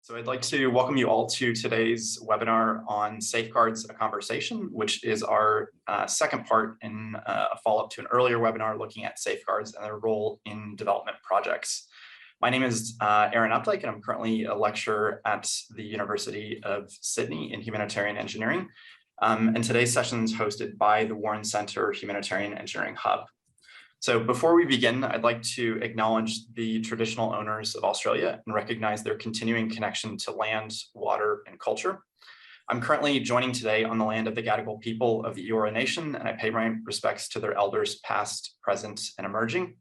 So I'd like to welcome you all to today's webinar on Safeguards, a Conversation, which is our second part in a follow-up to an earlier webinar looking at safeguards and their role in development projects. My name is Aaron Updike, and I'm currently a lecturer at the University of Sydney in Humanitarian Engineering. And today's session is hosted by the Warren Center Humanitarian Engineering Hub. So before we begin, I'd like to acknowledge the traditional owners of Australia and recognize their continuing connection to land, water, and culture. I'm currently joining today on the land of the Gadigal people of the Eora Nation, and I pay my respects to their elders past, present, and emerging.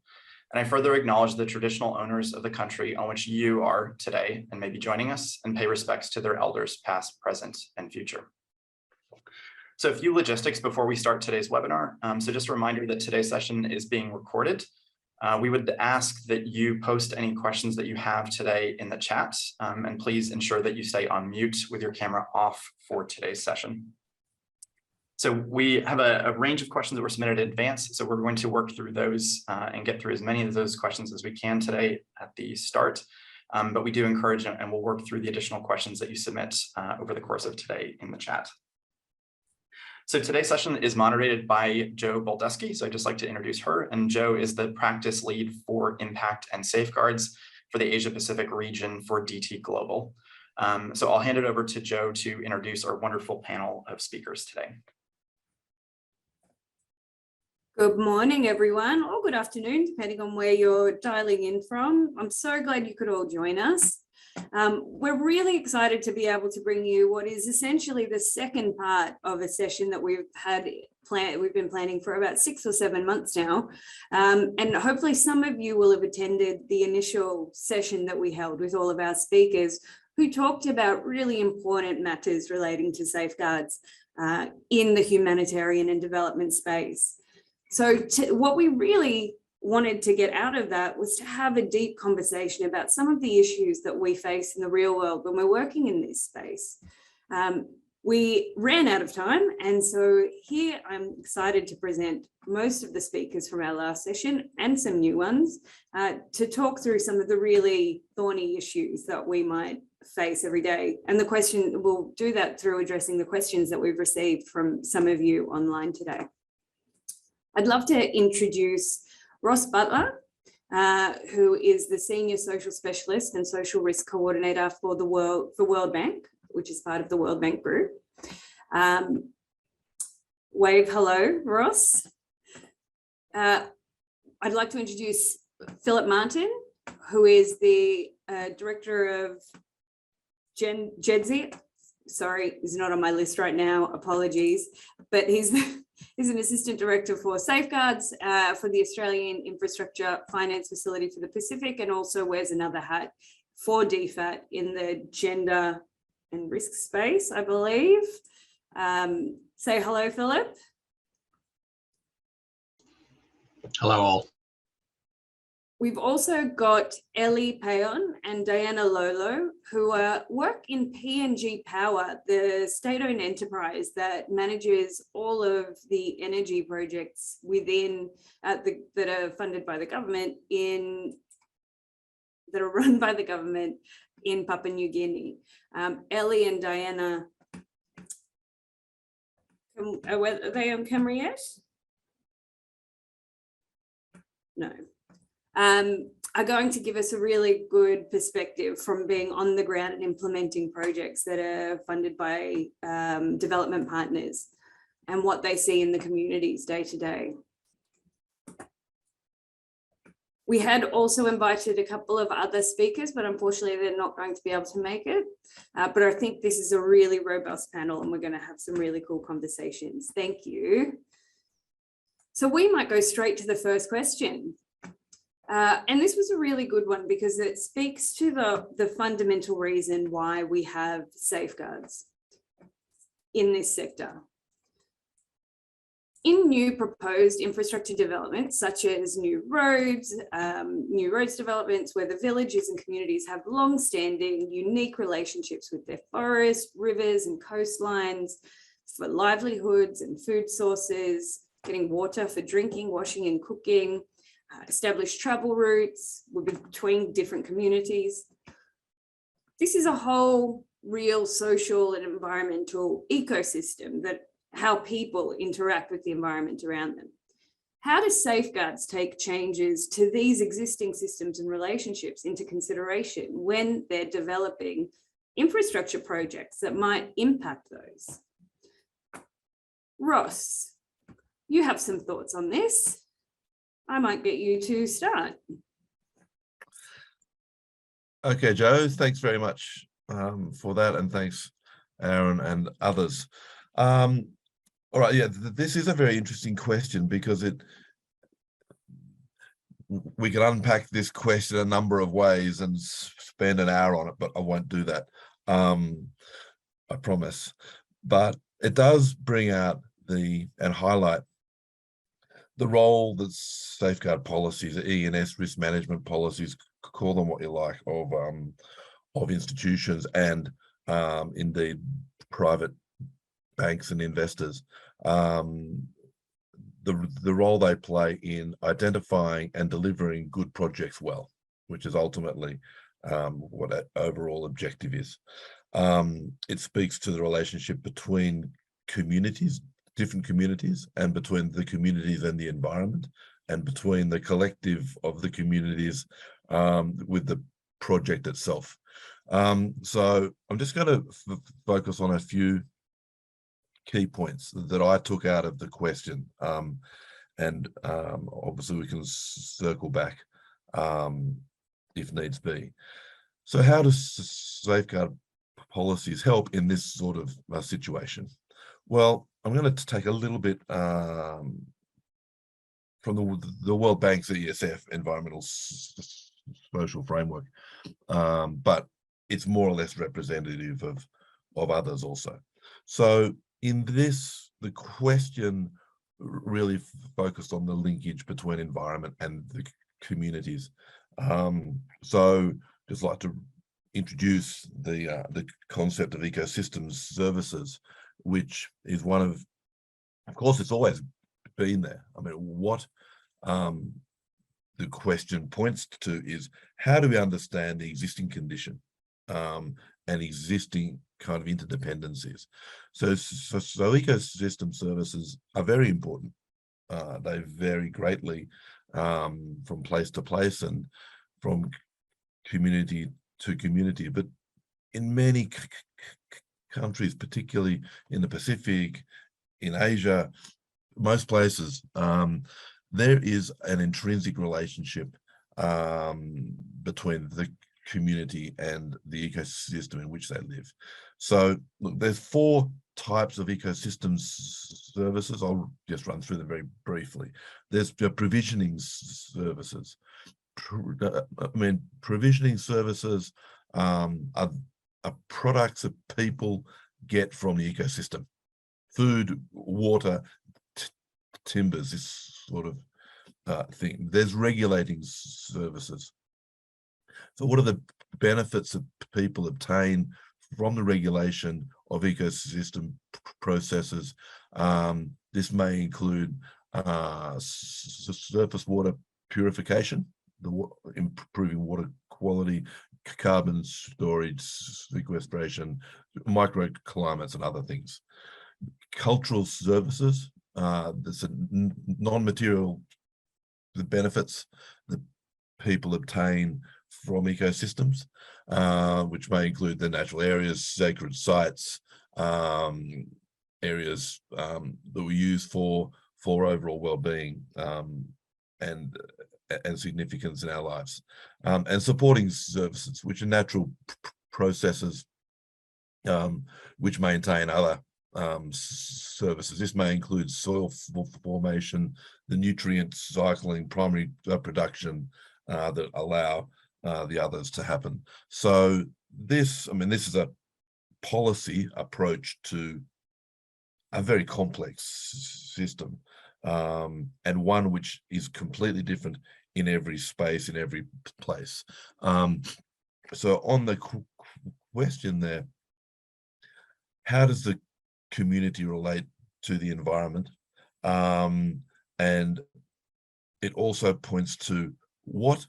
And I further acknowledge the traditional owners of the country on which you are today and may be joining us, and pay respects to their elders past, present, and future. So a few logistics before we start today's webinar. So just a reminder that today's session is being recorded. We would ask that you post any questions that you have today in the chat, and please ensure that you stay on mute with your camera off for today's session. So we have a range of questions that were submitted in advance, so we're going to work through those and get through as many of those questions as we can today at the start. But we do encourage and we'll work through the additional questions that you submit over the course of today in the chat. So today's session is moderated by Jo Boldeski. So I'd just like to introduce her. And Jo is the practice lead for impact and safeguards for the Asia Pacific region for DT Global. So I'll hand it over to Jo to introduce our wonderful panel of speakers today. Good morning, everyone, or good afternoon, depending on where you're dialing in from. I'm so glad you could all join us. We're really excited to be able to bring you what is essentially the second part of a session that we've been planning for about 6 or 7 months now. And hopefully some of you will have attended the initial session that we held with all of our speakers who talked about really important matters relating to safeguards in the humanitarian and development space. So what we really wanted to get out of that was to have a deep conversation about some of the issues that we face in the real world when we're working in this space. We ran out of time, and so here I'm excited to present most of the speakers from our last session and some new ones to talk through some of the really thorny issues that we might face every day. And we'll do that through addressing the questions that we've received from some of you online today. I'd love to introduce Ross Butler, who is the Senior Social Specialist and Social Risk Coordinator for the World Bank, which is part of the World Bank Group. Wave hello, Ross. I'd like to introduce Philip Martin, who is the Director of GEDSI. Sorry, he's not on my list right now, apologies, but he's an Assistant Director for Safeguards for the Australian Infrastructure Finance Facility for the Pacific, and also wears another hat for DFAT in the gender and risk space, I believe. Say hello, Philip. Hello all. We've also got Ellie Payon and Diana Lolo, who work in PNG Power, the state-owned enterprise that manages all of the energy projects within that are funded by the government that are run by the government in Papua New Guinea. Ellie and Diana, are they on camera yet? No. Are going to give us a really good perspective from being on the ground and implementing projects that are funded by development partners and what they see in the communities day to day. We had also invited a couple of other speakers, but unfortunately they're not going to be able to make it. But I think this is a really robust panel and we're going to have some really cool conversations. Thank you. So we might go straight to the first question. And this was a really good one because it speaks to the fundamental reason why we have safeguards in this sector. In new proposed infrastructure developments, such as new roads developments where the villages and communities have long-standing, unique relationships with their forests, rivers and coastlines for livelihoods and food sources, getting water for drinking, washing and cooking, established travel routes between different communities. this is a whole real social and environmental ecosystem, that how people interact with the environment around them. How do safeguards take changes to these existing systems and relationships into consideration when they're developing infrastructure projects that might impact those? Ross, you have some thoughts on this. I might get you to start. Okay, Joe, thanks very much for that, and thanks, Aaron and others. All right, yeah, this is a very interesting question, because we can unpack this question a number of ways and spend an hour on it, but I won't do that, I promise. But it does bring out and highlight the role that safeguard policies, E&S risk management policies, call them what you like, of institutions and indeed private banks and investors, the role they play in identifying and delivering good projects well, which is ultimately what that overall objective is. It speaks to the relationship between communities, different communities, and between the communities and the environment, and between the collective of the communities with the project itself. So I'm just going to focus on a few key points that I took out of the question, and obviously we can circle back if needs be. So how does safeguard policies help in this sort of situation? Well, I'm going to take a little bit from the World Bank's ESF, Environmental Social Framework, but it's more or less representative of others also. So in this, the question really focused on the linkage between environment and the communities. So just like to introduce the concept of ecosystems services, which is one of course, it's always been there. I mean, what the question points to is, how do we understand the existing condition and existing kind of interdependencies? So ecosystem services are very important. They vary greatly from place to place and from community to community, but in many countries, particularly in the Pacific, in Asia, most places, there is an intrinsic relationship between the community and the ecosystem in which they live. So look, there's 4 types of ecosystem services. I'll just run through them very briefly. There's provisioning services. Provisioning services are products that people get from the ecosystem. Food, water, timbers, this sort of thing. There's regulating services. So what are the benefits that people obtain from the regulation of ecosystem processes? This may include surface water purification, improving water quality, carbon storage, sequestration, microclimates, and other things. Cultural services, there's a non-material benefits that people obtain from ecosystems, which may include the natural areas, sacred sites, areas that we use for overall well-being and significance in our lives, and supporting services, which are natural processes which maintain other services. This may include soil formation, the nutrient cycling, primary production that allow the others to happen. So this is a policy approach to a very complex system, and one which is completely different in every space, in every place. So on the question there, how does the community relate to the environment? And it also points to what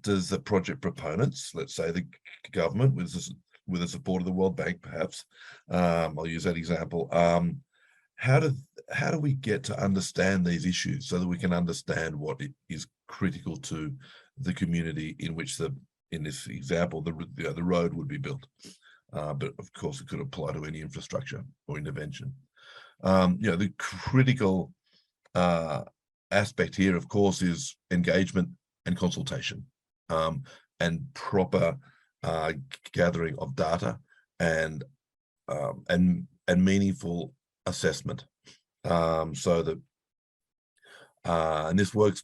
does the project proponents, let's say the government with the support of the World Bank, perhaps, I'll use that example, how do we get to understand these issues so that we can understand what is critical to the community in which in this example, the road would be built. But of course it could apply to any infrastructure or intervention. The critical aspect here, of course, is engagement and consultation, and proper gathering of data and meaningful assessment, so that and this works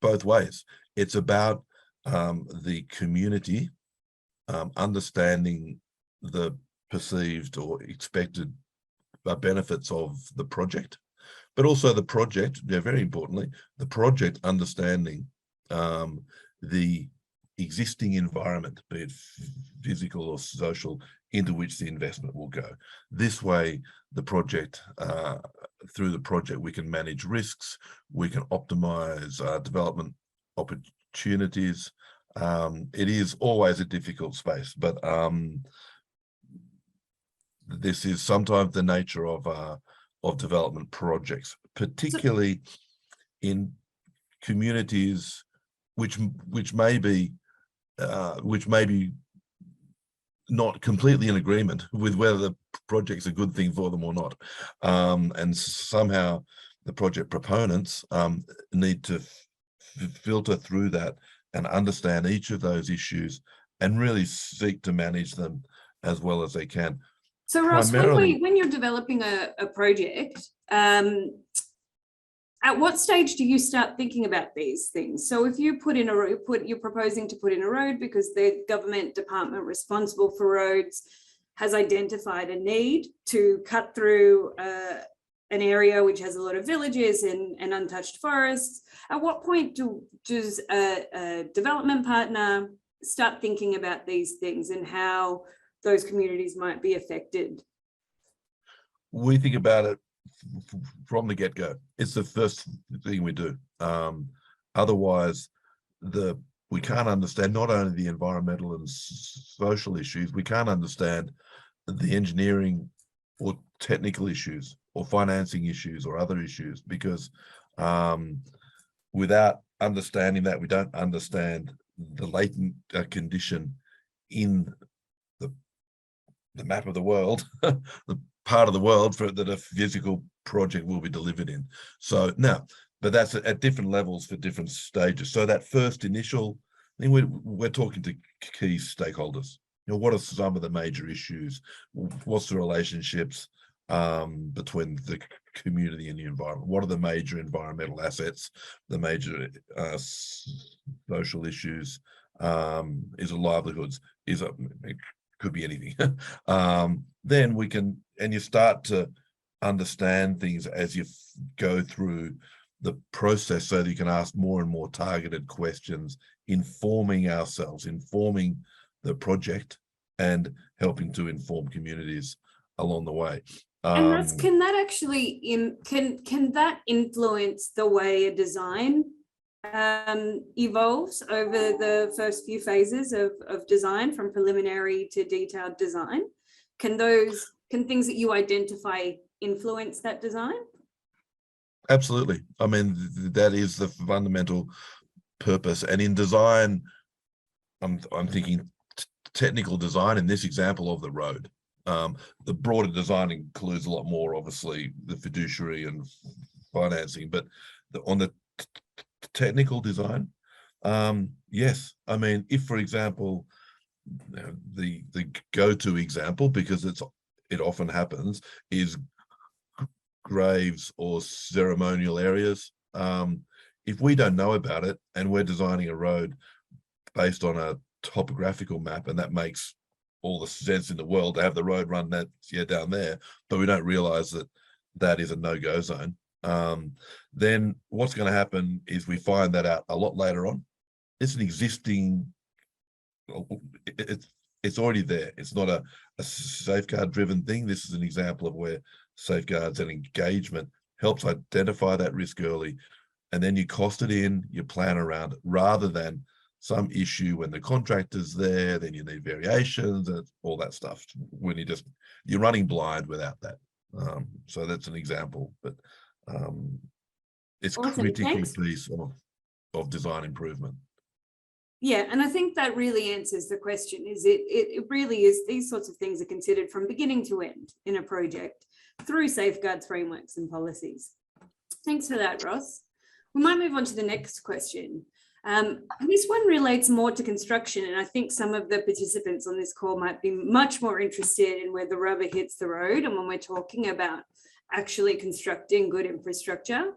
both ways. It's about the community understanding the perceived or expected benefits of the project, but also the project, very importantly, the project understanding the existing environment, be it physical or social, into which the investment will go. This way, the project, through the project, we can manage risks, we can optimize development opportunities. It is always a difficult space, but this is sometimes the nature of development projects, particularly in communities which may be not completely in agreement with whether the project's a good thing for them or not, and somehow the project proponents need to filter through that and understand each of those issues and really seek to manage them as well as they can. So Ross, when you're developing a project, at what stage do you start thinking about these things? So if you you're proposing to put in a road because the government department responsible for roads has identified a need to cut through an area which has a lot of villages and untouched forests, at what point does a development partner start thinking about these things and how those communities might be affected? We think about it from the get-go. It's the first thing we do. Otherwise, we can't understand not only the environmental and social issues, we can't understand the engineering or technical issues or financing issues or other issues, because without understanding that, we don't understand the latent condition in the map of the world, the part of the world that a physical project will be delivered in. So now, but that's at different levels for different stages. So that first initial thing, we're talking to key stakeholders. What are some of the major issues? What's the relationships between the community and the environment? What are the major environmental assets, the major social issues? Is it livelihoods? It could be anything. Then we can, and you start to understand things as you go through the process so that you can ask more and more targeted questions, informing ourselves, informing the project, and helping to inform communities along the way. And can that actually can that influence the way a design evolves over the first few phases of design, from preliminary to detailed design? Can things that you identify influence that design? Absolutely. I mean, that is the fundamental purpose. And in design, I'm thinking technical design in this example of the road. The broader design includes a lot more, obviously, the fiduciary and financing, but on the technical design, yes. I mean, if, for example, the go-to example, because it often happens, is graves or ceremonial areas. If we don't know about it and we're designing a road based on a topographical map, and that makes all the sense in the world to have the road run down there, but we don't realize that is a no-go zone, then what's going to happen is we find that out a lot later on. It's an existing, it's already there. It's not a safeguard driven thing. This is an example of where safeguards and engagement helps identify that risk early, and then you cost it in, you plan around it, rather than some issue when the contractor's there, then you need variations and all that stuff when you're running blind without that. So that's an example, but it's Awesome, critical thanks. piece of design improvement. Yeah, and I think that really answers the question. It really is, these sorts of things are considered from beginning to end in a project through safeguards, frameworks and policies. Thanks for that, Ross. We might move on to the next question. This one relates more to construction, and I think some of the participants on this call might be much more interested in where the rubber hits the road and when we're talking about actually constructing good infrastructure.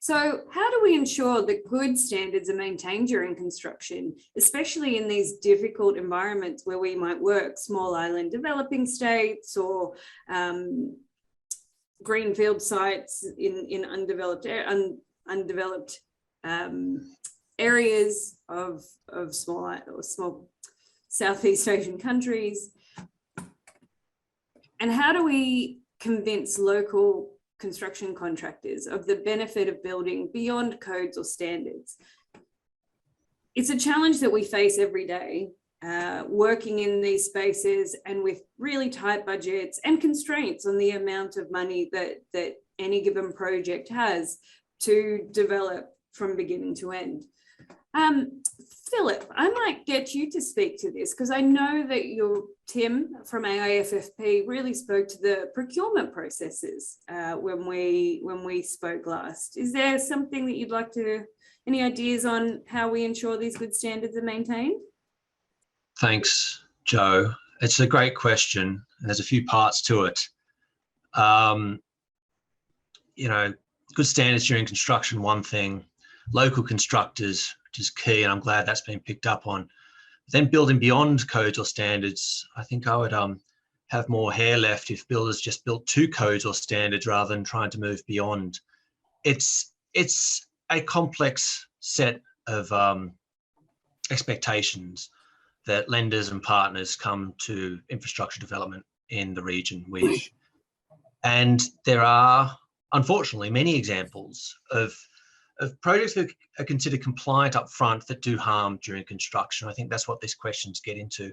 So how do we ensure that good standards are maintained during construction, especially in these difficult environments where we might work, small island developing states or greenfield sites in undeveloped areas of small Southeast Asian countries? And how do we convince local construction contractors of the benefit of building beyond codes or standards? It's a challenge that we face every day, working in these spaces and with really tight budgets and constraints on the amount of money that any given project has to develop from beginning to end. Philip, I might get you to speak to this because I know that Tim from AIFFP really spoke to the procurement processes when we spoke last. Is there something that you'd like to, any ideas on how we ensure these good standards are maintained? Thanks, Joe. It's a great question, and there's a few parts to it. You know, good standards during construction, one thing. Local constructors, which is key, and I'm glad that's been picked up on. Then building beyond codes or standards, I think I would have more hair left if builders just built to codes or standards rather than trying to move beyond. It's a complex set of expectations that lenders and partners come to infrastructure development in the region with. And there are, unfortunately, many examples of projects that are considered compliant up front that do harm during construction. I think that's what these questions get into.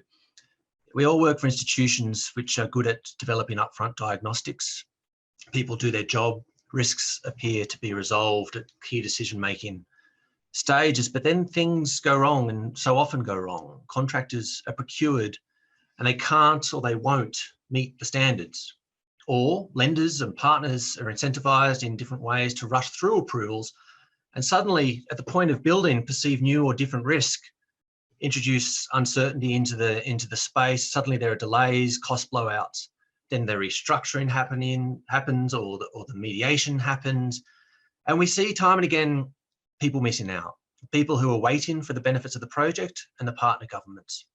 We all work for institutions which are good at developing upfront diagnostics. People do their job, risks appear to be resolved at key decision-making stages, but then things go wrong, and so often go wrong. Contractors are procured and they can't or they won't meet the standards. Or lenders and partners are incentivized in different ways to rush through approvals, and suddenly at the point of building perceive new or different risk, introduce uncertainty into the space. Suddenly there are delays, cost blowouts. Then the restructuring happens or the mediation happens. And we see time and again people missing out, people who are waiting for the benefits of the project and the partner governments.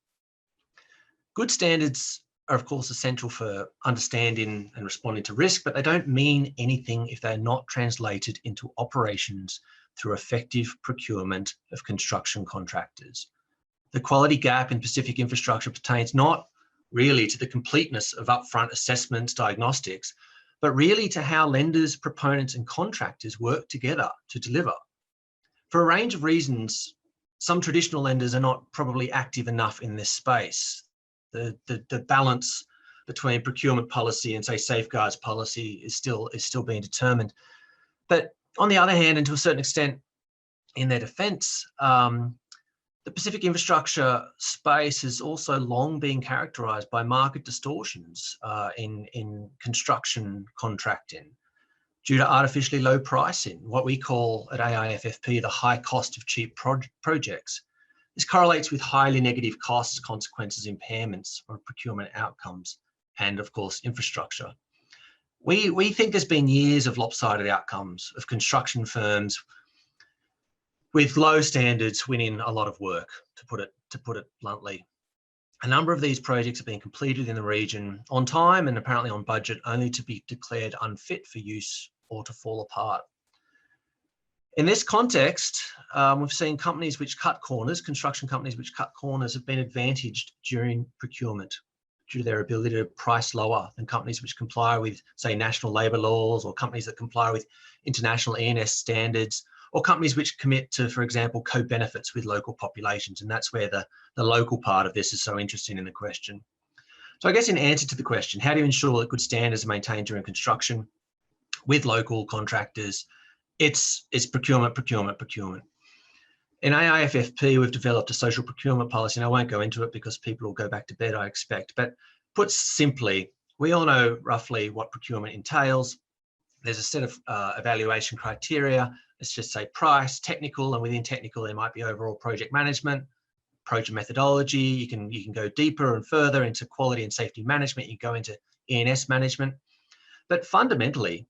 Good standards are of course essential for understanding and responding to risk, but they don't mean anything if they're not translated into operations through effective procurement of construction contractors. The quality gap in Pacific infrastructure pertains not really to the completeness of upfront assessments, diagnostics, but really to how lenders, proponents and contractors work together to deliver. For a range of reasons, some traditional lenders are not probably active enough in this space. The balance between procurement policy and say safeguards policy is still being determined. But on the other hand, and to a certain extent in their defence, the Pacific infrastructure space has also long been characterised by market distortions in construction contracting due to artificially low pricing, what we call at AIFFP the high cost of cheap projects. This correlates with highly negative costs, consequences, impairments or procurement outcomes, and of course, infrastructure. We think there's been years of lopsided outcomes of construction firms with low standards winning a lot of work, to put it bluntly. A number of these projects have been completed in the region on time and apparently on budget, only to be declared unfit for use or to fall apart. In this context, we've seen companies which cut corners, construction companies which cut corners have been advantaged during procurement due to their ability to price lower than companies which comply with, say, national labour laws, or companies that comply with international E&S standards, or companies which commit to, for example, co-benefits with local populations. And that's where the local part of this is so interesting in the question. So I guess in answer to the question, how do you ensure that good standards are maintained during construction with local contractors? It's procurement, procurement, procurement. In AIFFP, we've developed a social procurement policy, and I won't go into it because people will go back to bed, I expect. But put simply, we all know roughly what procurement entails. There's a set of evaluation criteria. Let's just say price, technical, and within technical, there might be overall project management, project methodology. You can go deeper and further into quality and safety management. You go into E&S management. But fundamentally,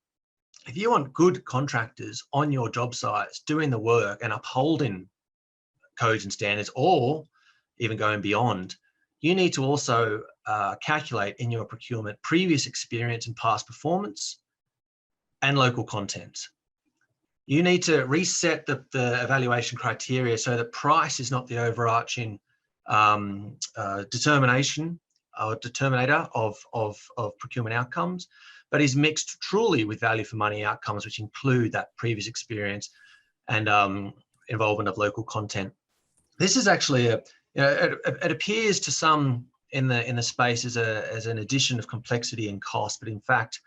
if you want good contractors on your job sites doing the work and upholding codes and standards, or even going beyond, you need to also calculate in your procurement previous experience and past performance and local content. You need to reset the evaluation criteria so that price is not the overarching determinator of procurement outcomes, but is mixed truly with value for money outcomes, which include that previous experience and involvement of local content. This is actually it appears to some in the space as an addition of complexity and cost, but in fact,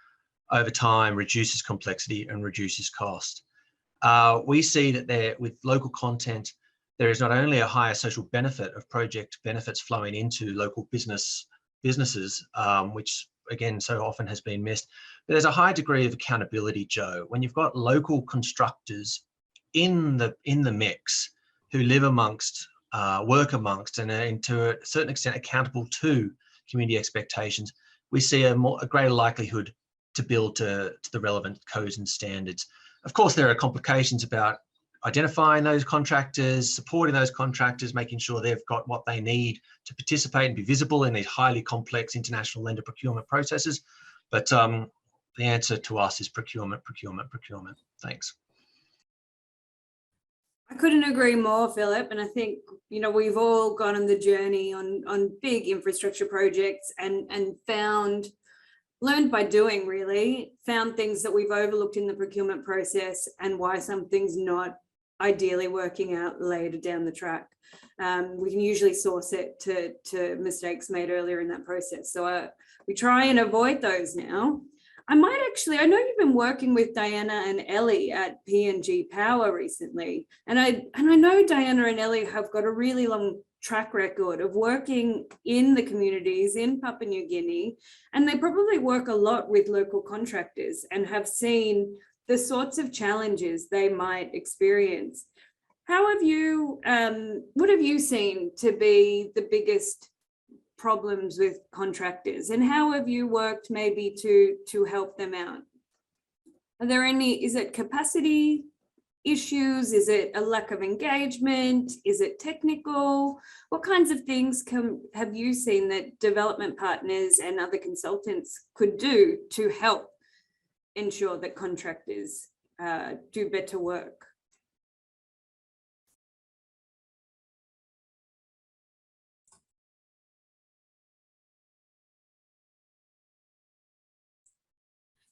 over time reduces complexity and reduces cost. We see that with local content, there is not only a higher social benefit of project benefits flowing into local businesses, which again so often has been missed, but there's a high degree of accountability, Joe. When you've got local constructors in the mix who live amongst, work amongst, and to a certain extent accountable to community expectations, we see a greater likelihood to build to the relevant codes and standards. Of course, there are complications about identifying those contractors, supporting those contractors, making sure they've got what they need to participate and be visible in these highly complex international lender procurement processes. But the answer to us is procurement, procurement, procurement. Thanks. I couldn't agree more, Philip. And I think, we've all gone on the journey on big infrastructure projects and learned by doing, really, found things that we've overlooked in the procurement process and why something's not ideally working out later down the track. We can usually source it to mistakes made earlier in that process. So we try and avoid those now. I know you've been working with Diana and Ellie at P&G Power recently. And I know Diana and Ellie have got a really long track record of working in the communities in Papua New Guinea, and they probably work a lot with local contractors and have seen the sorts of challenges they might experience. What have you seen to be the biggest problems with contractors, and how have you worked maybe to help them out? Are there is it capacity issues? Is it a lack of engagement? Is it technical? What kinds of things have you seen that development partners and other consultants could do to help ensure that contractors do better work?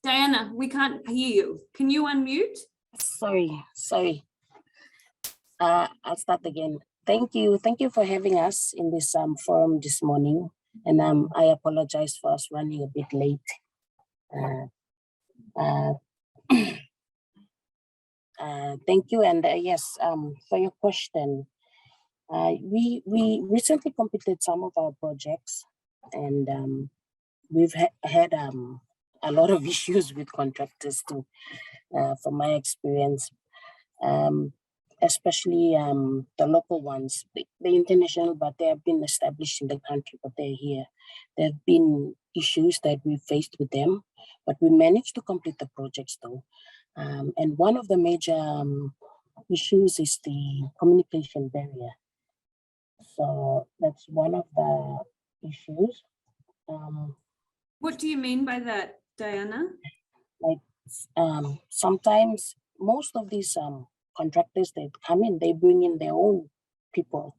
Diana, we can't hear you. Can you unmute? Sorry. I'll start again. Thank you for having us in this forum this morning. And I apologize for us running a bit late. Thank you. And yes, for your question, we recently completed some of our projects, and we've had a lot of issues with contractors too, from my experience, especially the local ones, the international, but they have been established in the country, but they're here. There have been issues that we faced with them, but we managed to complete the projects though. And one of the major issues is the communication barrier. So that's one of the issues. What do you mean by that, Diana? Like sometimes most of these contractors that come in, they bring in their own people.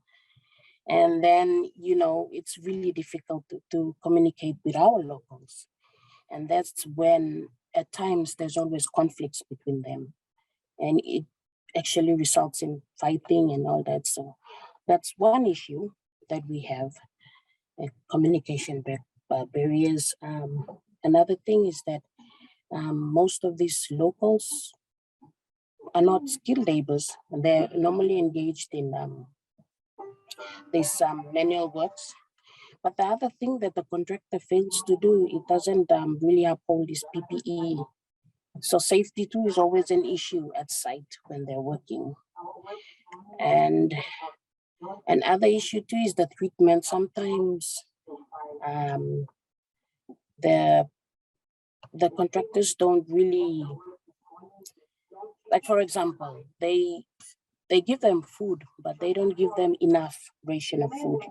And then, it's really difficult to communicate with our locals. And that's when at times there's always conflicts between them. And actually results in fighting and all that. So that's one issue that we have, communication barriers. Another thing is that most of these locals are not skilled laborers, and they're normally engaged in these manual works. But the other thing that the contractor fails to do, it doesn't really uphold is PPE. So safety too is always an issue at site when they're working. And another issue too is the treatment. Sometimes the contractors don't really, like for example, they give them food, but they don't give them enough ration of food.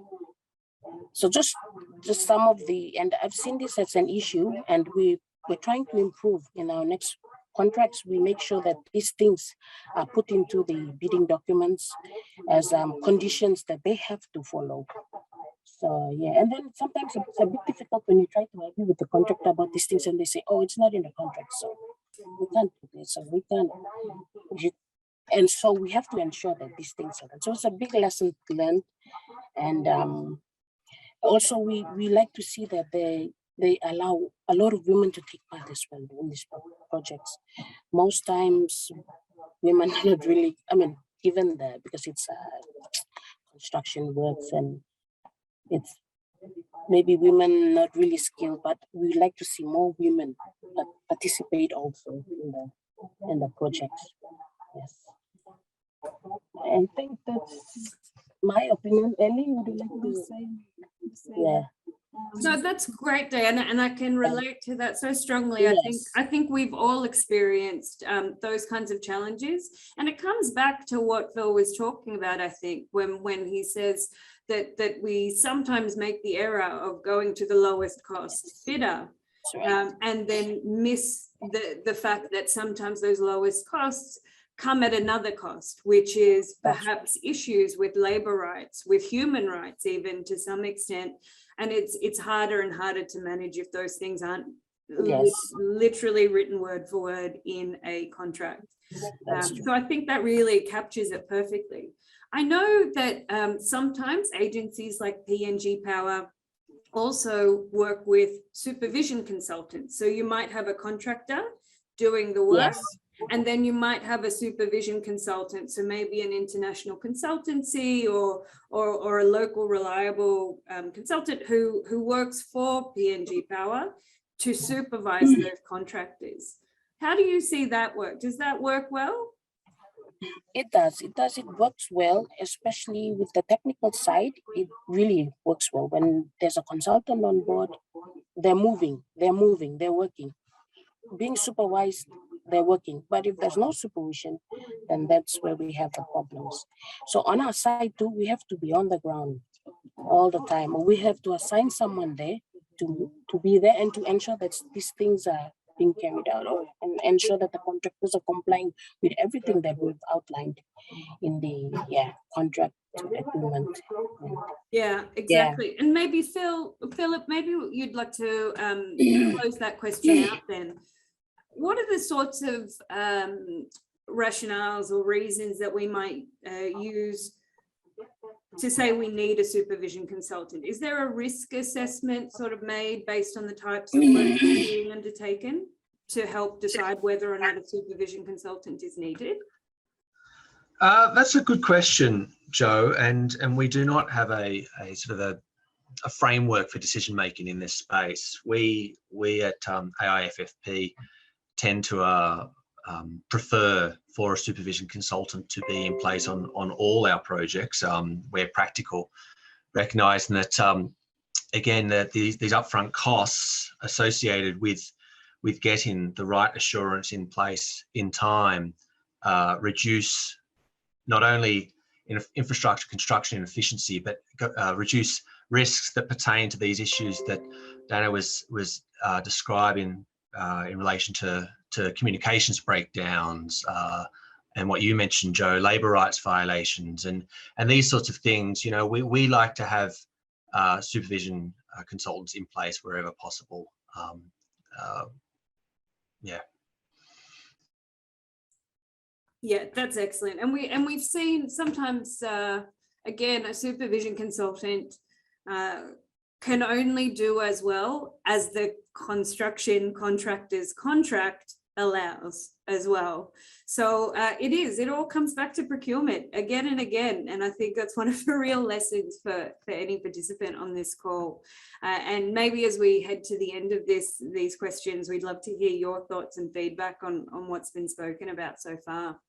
So just some of the, and I've seen this as an issue, and we're trying to improve in our next contracts. We make sure that these things are put into the bidding documents as conditions that they have to follow. So yeah, and then sometimes it's a bit difficult when you try to argue with the contractor about these things and they say, oh, it's not in the contract, so we can't do this, so we can't. And so we have to ensure that these things are done. So it's a big lesson learned. And also we like to see that they allow a lot of women to take part as well in these projects. Most times women are not really, I mean, given that because it's construction works and it's maybe women not really skilled, but we like to see more women participate also in the projects. Yes. I think that's my opinion. Ellie, would you like to say? Yeah. No, that's great, Diana, and I can relate to that so strongly. Yes. I think we've all experienced those kinds of challenges, and it comes back to what Phil was talking about. I think when he says that we sometimes make the error of going to the lowest cost bidder, and then miss the fact that sometimes those lowest costs come at another cost, which is perhaps issues with labor rights, with human rights, even to some extent. And it's harder and harder to manage if those things aren't literally written word for word in a contract. So I think that really captures it perfectly. I know that sometimes agencies like PNG Power also work with supervision consultants. So you might have a contractor doing the work. Yes. And then you might have a supervision consultant, so maybe an international consultancy or a local reliable consultant who works for PNG Power to supervise those contractors. How do you see that work? Does that work well? It does. It works well, especially with the technical side. It really works well. When there's a consultant on board, they're moving, they're working. Being supervised, they're working. But if there's no supervision, then that's where we have the problems. So on our side too, we have to be on the ground all the time. We have to assign someone there to be there and to ensure that these things are being carried out, and ensure that the contractors are complying with everything that we've outlined in the contract agreement. Yeah, exactly. And maybe Philip, maybe you'd like to close that question out then. What are the sorts of rationales or reasons that we might use to say we need a supervision consultant? Is there a risk assessment sort of made based on the types of work being undertaken to help decide whether or not a supervision consultant is needed? That's a good question, Joe, and we do not have a sort of a framework for decision making in this space. We at AIFFP tend to prefer for a supervision consultant to be in place on all our projects where practical, recognising that again that these upfront costs associated with getting the right assurance in place in time reduce not only in infrastructure construction and efficiency, but reduce risks that pertain to these issues that Dana was describing in relation to communications breakdowns and what you mentioned, Joe, labour rights violations and these sorts of things. You know, we like to have supervision consultants in place wherever possible. Yeah. Yeah, that's excellent. And we've seen sometimes, again, a supervision consultant can only do as well as the construction contractor's contract allows as well. So it all comes back to procurement again and again. And I think that's one of the real lessons for any participant on this call. And maybe as we head to the end of these questions, we'd love to hear your thoughts and feedback on what's been spoken about so far.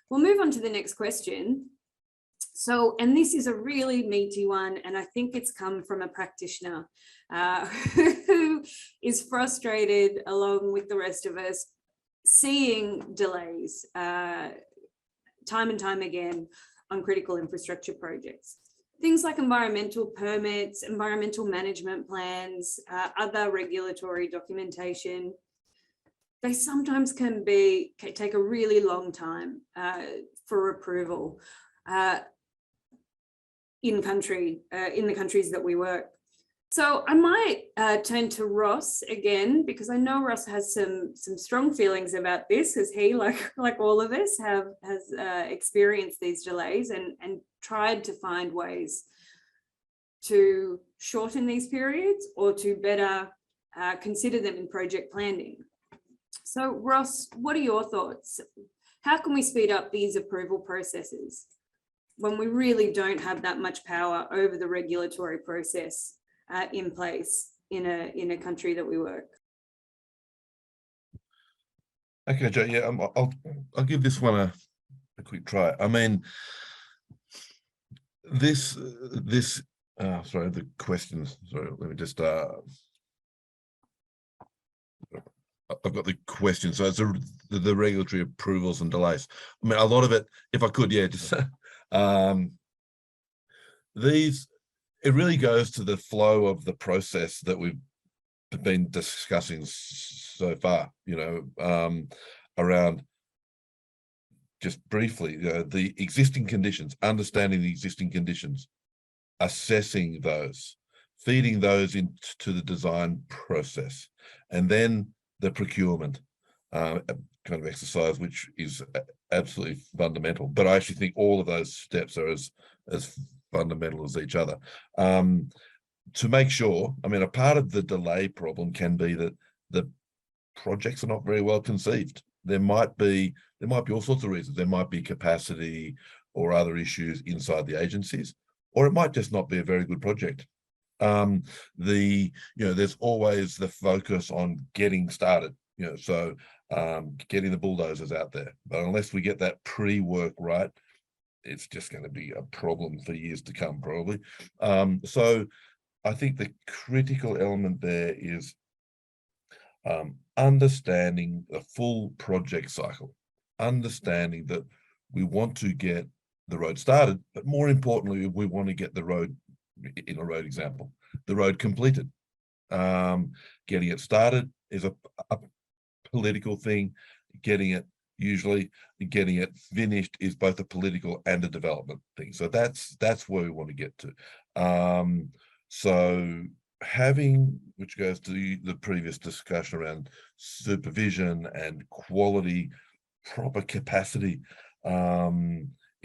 We'll move on to the next question. So, and this is a really meaty one, and I think it's come from a practitioner who is frustrated along with the rest of us, seeing delays time and time again on critical infrastructure projects. Things like environmental permits, environmental management plans, other regulatory documentation. They sometimes can take a really long time for approval in the countries that we work. So I might turn to Ross again, because I know Ross has some strong feelings about this, as he, like all of us, has experienced these delays and tried to find ways to shorten these periods or to better consider them in project planning. So Ross, what are your thoughts? How can we speed up these approval processes when we really don't have that much power over the regulatory process in place in a country that we work? Okay, Joe. Yeah, I'll give this one a quick try. I mean, sorry, the questions. Sorry, let me just. I've got the question. So it's the regulatory approvals and delays. I mean, a lot of it, if I could, yeah, just it really goes to the flow of the process that we've been discussing so far, you know, around just briefly, the existing conditions, understanding the existing conditions, assessing those, feeding those into the design process, and then the procurement kind of exercise, which is absolutely fundamental. But I actually think all of those steps are as fundamental as each other. To make sure, I mean, a part of the delay problem can be that the projects are not very well conceived. There might be all sorts of reasons. There might be capacity or other issues inside the agencies, or it might just not be a very good project. There's always the focus on getting started, you know, so getting the bulldozers out there. But unless we get that pre-work right, it's just going to be a problem for years to come, probably. So I think the critical element there is understanding the full project cycle, understanding that we want to get the road started, but more importantly, we want to get the road, in a road example, the road completed. Getting it started is a political thing. Getting it finished is both a political and a development thing. So that's where we want to get to. So having, which goes to the previous discussion around supervision and quality, proper capacity,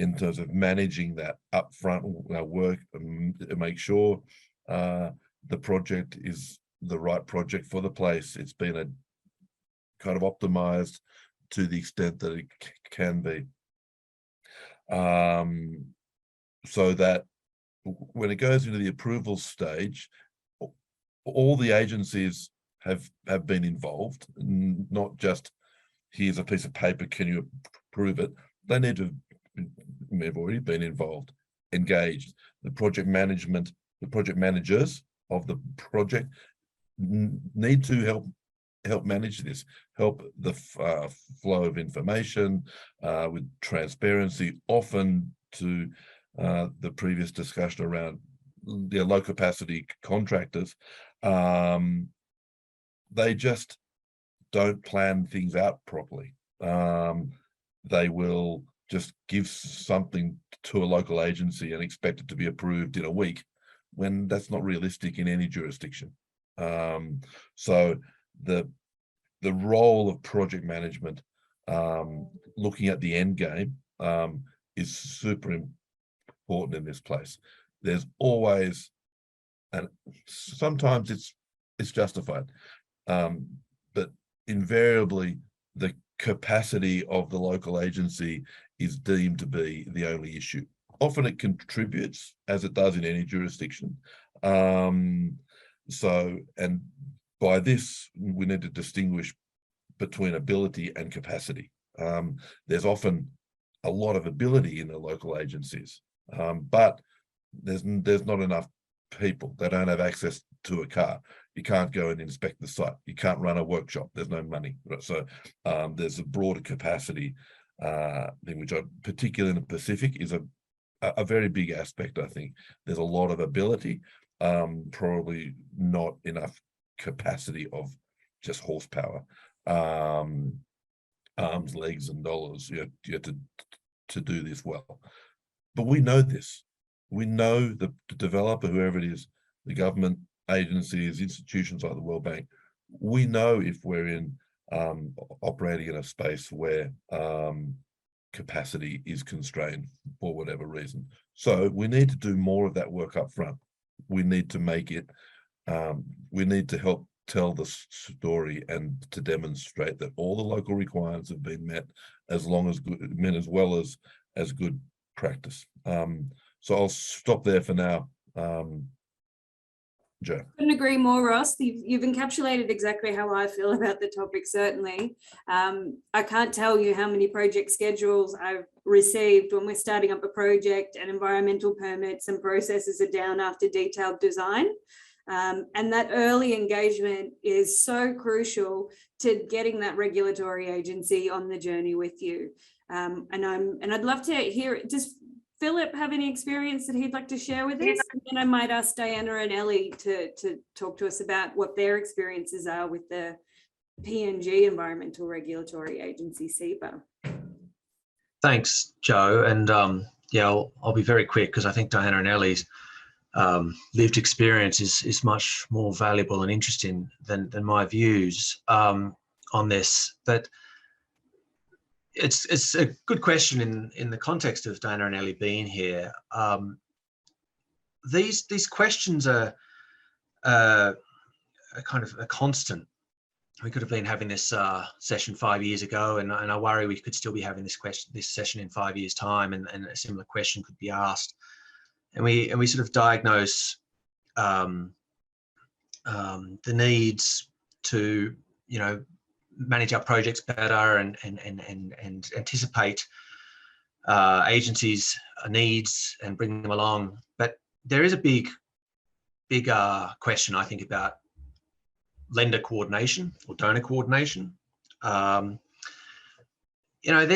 in terms of managing that upfront work, and make sure the project is the right project for the place. It's been a kind of optimized to the extent that it can be, so that when it goes into the approval stage, all the agencies have been involved, not just here's a piece of paper, can you approve it? They need to have already been involved, engaged. The project managers of the project need to help manage this, help the flow of information with transparency, often to the previous discussion around the low capacity contractors. They just don't plan things out properly. They will just give something to a local agency and expect it to be approved in a week, when that's not realistic in any jurisdiction. So the role of project management looking at the end game is super important in this place. There's always, and sometimes it's justified, but invariably the capacity of the local agency is deemed to be the only issue. Often it contributes, as it does in any jurisdiction. So, and by this, we need to distinguish between ability and capacity. There's often a lot of ability in the local agencies, but there's not enough people. They don't have access to a car. You can't go and inspect the site. You can't run a workshop. There's no money. So there's a broader capacity thing, which particularly in the Pacific is a very big aspect. I think there's a lot of ability, probably not enough capacity of just horsepower, arms, legs, and dollars. You have to do this well. But we know this. We know the developer, whoever it is, the government agencies, institutions like the World Bank, we know if we're in operating in a space where capacity is constrained for whatever reason. So we need to do more of that work up front. We need to make it, we need to help tell the story and to demonstrate that all the local requirements have been met, as well as good practice. So I'll stop there for now. Jo. Couldn't agree more, Ross. You've encapsulated exactly how I feel about the topic, certainly. I can't tell you how many project schedules I've received when we're starting up a project and environmental permits and processes are down after detailed design. And that early engagement is so crucial to getting that regulatory agency on the journey with you. And I'd love to hear, does Philip have any experience that he'd like to share with us? And then I might ask Diana and Ellie to talk to us about what their experiences are with the PNG Environmental Regulatory Agency, SEPA. Thanks, Jo. And yeah, I'll be very quick because I think Diana and Ellie's lived experience is much more valuable and interesting than my views on this. But it's a good question in the context of Diana and Ellie being here. These questions are kind of a constant. We could have been having this session 5 years ago, and I worry we could still be having this session in 5 years' time, and a similar question could be asked. And we sort of diagnose the needs to, you know, manage our projects better and anticipate agencies' needs and bring them along. But there is a big question, I think, about lender coordination or donor coordination. You know,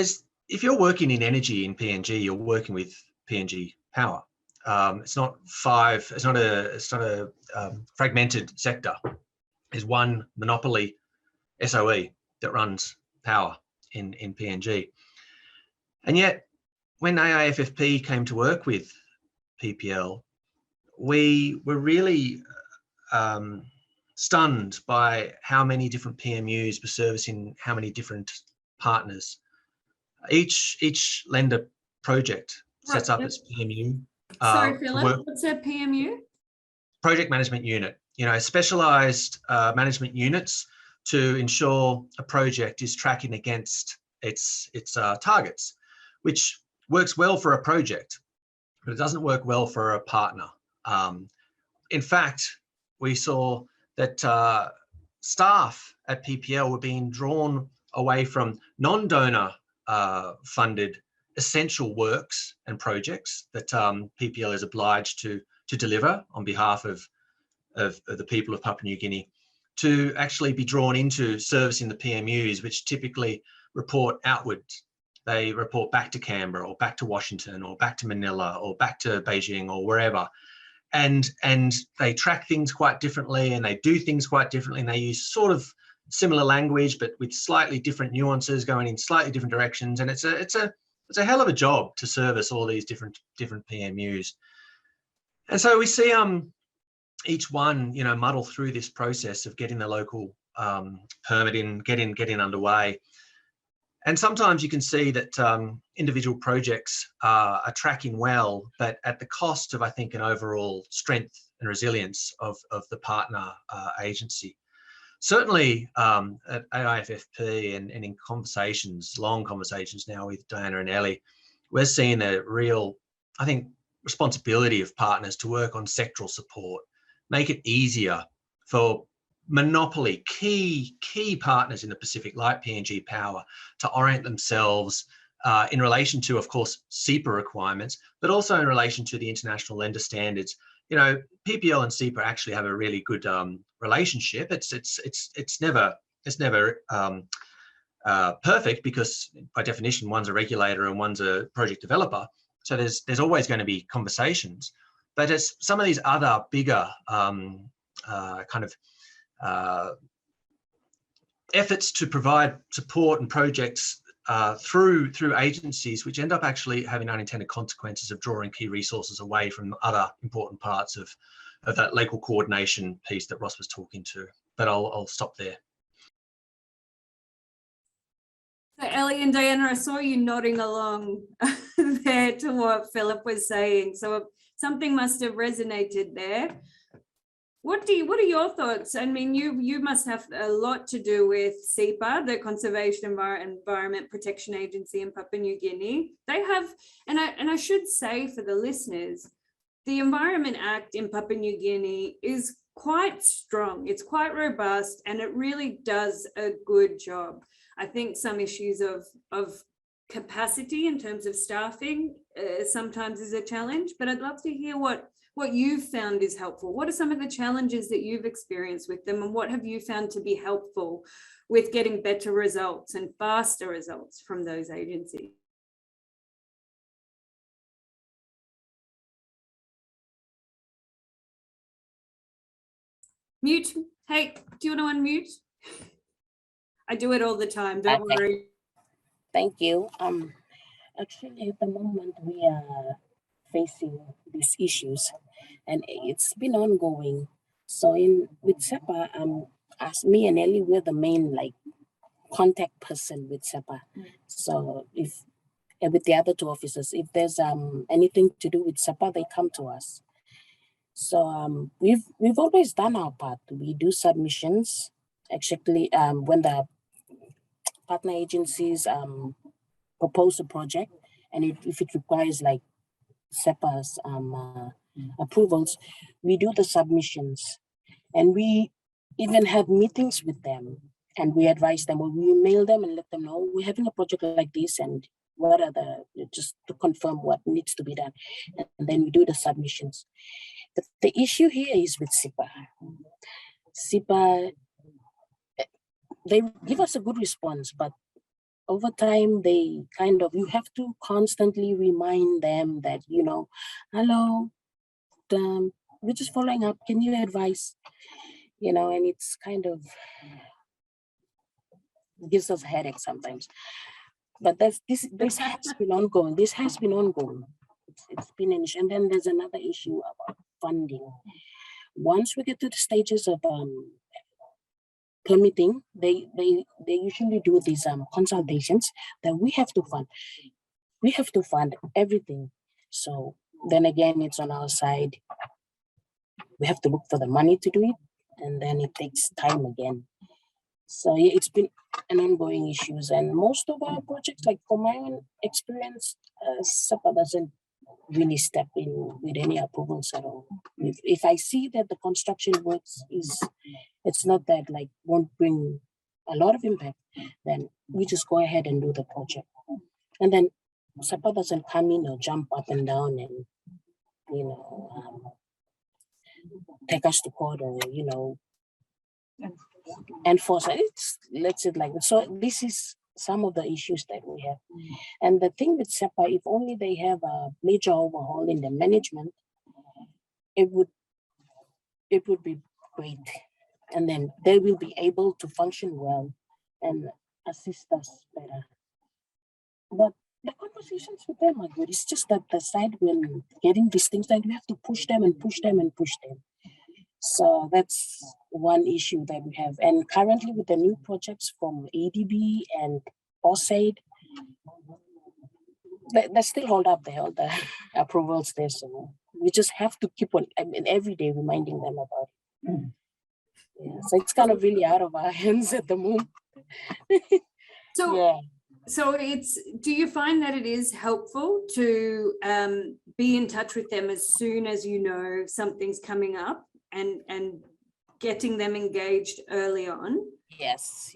if you're working in energy in PNG, you're working with PNG Power. It's not a fragmented sector. There's one monopoly SOE that runs power in PNG. And yet, when AIFFP came to work with PPL, we were really stunned by how many different PMUs were servicing how many different partners. Each lender project sets up its PMU. Sorry, Philip, what's a PMU? Project management unit. You know, specialised management units to ensure a project is tracking against its targets, which works well for a project, but it doesn't work well for a partner. In fact, we saw that staff at PPL were being drawn away from non-donor funded essential works and projects that PPL is obliged to deliver on behalf of the people of Papua New Guinea, to actually be drawn into servicing the PMUs, which typically report outwards. They report back to Canberra or back to Washington or back to Manila or back to Beijing or wherever. And they track things quite differently, and they do things quite differently, and they use sort of similar language, but with slightly different nuances going in slightly different directions. And it's a hell of a job to service all these different PMUs. And so we see each one, you know, muddle through this process of getting the local permitting, getting underway. And sometimes you can see that individual projects are tracking well, but at the cost of, I think, an overall strength and resilience of the partner agency. Certainly at AIFFP and in conversations, long conversations now with Diana and Ellie, we're seeing a real, I think, responsibility of partners to work on sectoral support, make it easier for monopoly key partners in the Pacific, like PNG Power, to orient themselves in relation to, of course, SEPA requirements, but also in relation to the international lender standards. You know, PPL and SEPA actually have a really good relationship. It's never perfect, because by definition one's a regulator and one's a project developer. So there's always going to be conversations. But as some of these other bigger efforts to provide support and projects through agencies, which end up actually having unintended consequences of drawing key resources away from other important parts of that local coordination piece that Ross was talking to. But I'll stop there. So Ellie and Diana, I saw you nodding along there to what Philip was saying. So something must have resonated there. What are your thoughts? I mean, you must have a lot to do with SEPA, the Conservation Environment Protection Agency in Papua New Guinea. They have, and I should say for the listeners, the Environment Act in Papua New Guinea is quite strong. It's quite robust, and it really does a good job. I think some issues of capacity in terms of staffing sometimes is a challenge, but I'd love to hear what you've found is helpful. What are some of the challenges that you've experienced with them, and what have you found to be helpful with getting better results and faster results from those agencies? Mute. Hey, do you want to unmute? I do it all the time, don't worry. Thank you. Actually, at the moment, we are facing these issues, and it's been ongoing. So with SEPA, as me and Ellie, we're the main contact person with SEPA. So if with the other two officers, if there's anything to do with SEPA, they come to us. So we've always done our part. We do submissions. Actually, when the partner agencies propose a project, and if it requires SEPA's approvals, we do the submissions, and we even have meetings with them, and we advise them, or we mail them and let them know we're having a project like this, and what are just to confirm what needs to be done, and then we do the submissions. But the issue here is with SEPA. SEPA, they give us a good response, but over time, they you have to constantly remind them that, hello, we're just following up. Can you advise? And it's gives us a headache sometimes. But this has been ongoing. This has been ongoing. It's been an issue. And then there's another issue about funding. Once we get to the stages of permitting, they usually do these consultations that we have to fund. We have to fund everything. So then again, it's on our side. We have to look for the money to do it, and then it takes time again. So yeah, it's been an ongoing issues, and most of our projects, from my own experience, SEPA doesn't really step in with any approvals at all. If I see that the construction works it's not that won't bring a lot of impact, then we just go ahead and do the project. And then SEPA doesn't come in or jump up and down and take us to court or enforce it. Let's say so. This is some of the issues that we have. And the thing with SEPA, if only they have a major overhaul in the management, it would be great. And then they will be able to function well and assist us better. But the conversations with them are good. It's just that the side when getting these things, we have to push them and push them and push them. So that's one issue that we have. And currently with the new projects from ADB and said, they still hold up all the approvals there. So we just have to keep on, I mean, every day reminding them about it. Yeah, so it's kind of really out of our hands at the moment. So, yeah. So do you find that it is helpful to be in touch with them as soon as you know something's coming up and getting them engaged early on? Yes,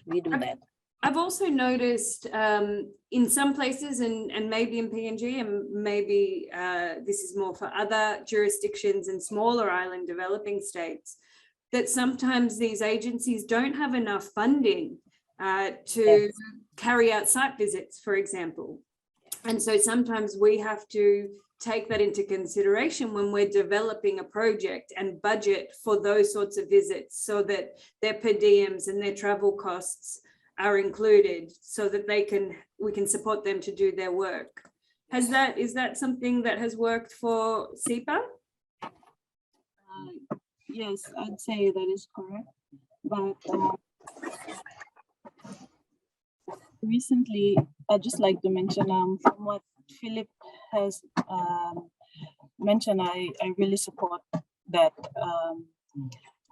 we do that. I've also noticed in some places and maybe in PNG and maybe this is more for other jurisdictions and smaller island developing states, that sometimes these agencies don't have enough funding to carry out site visits, for example. And so sometimes we have to take that into consideration when we're developing a project and budget for those sorts of visits so that their per diems and their travel costs are included so that we can support them to do their work. Is that something that has worked for SEPA? Yes, I'd say that is correct. But recently, I'd just like to mention from what Philip has mentioned, I really support that.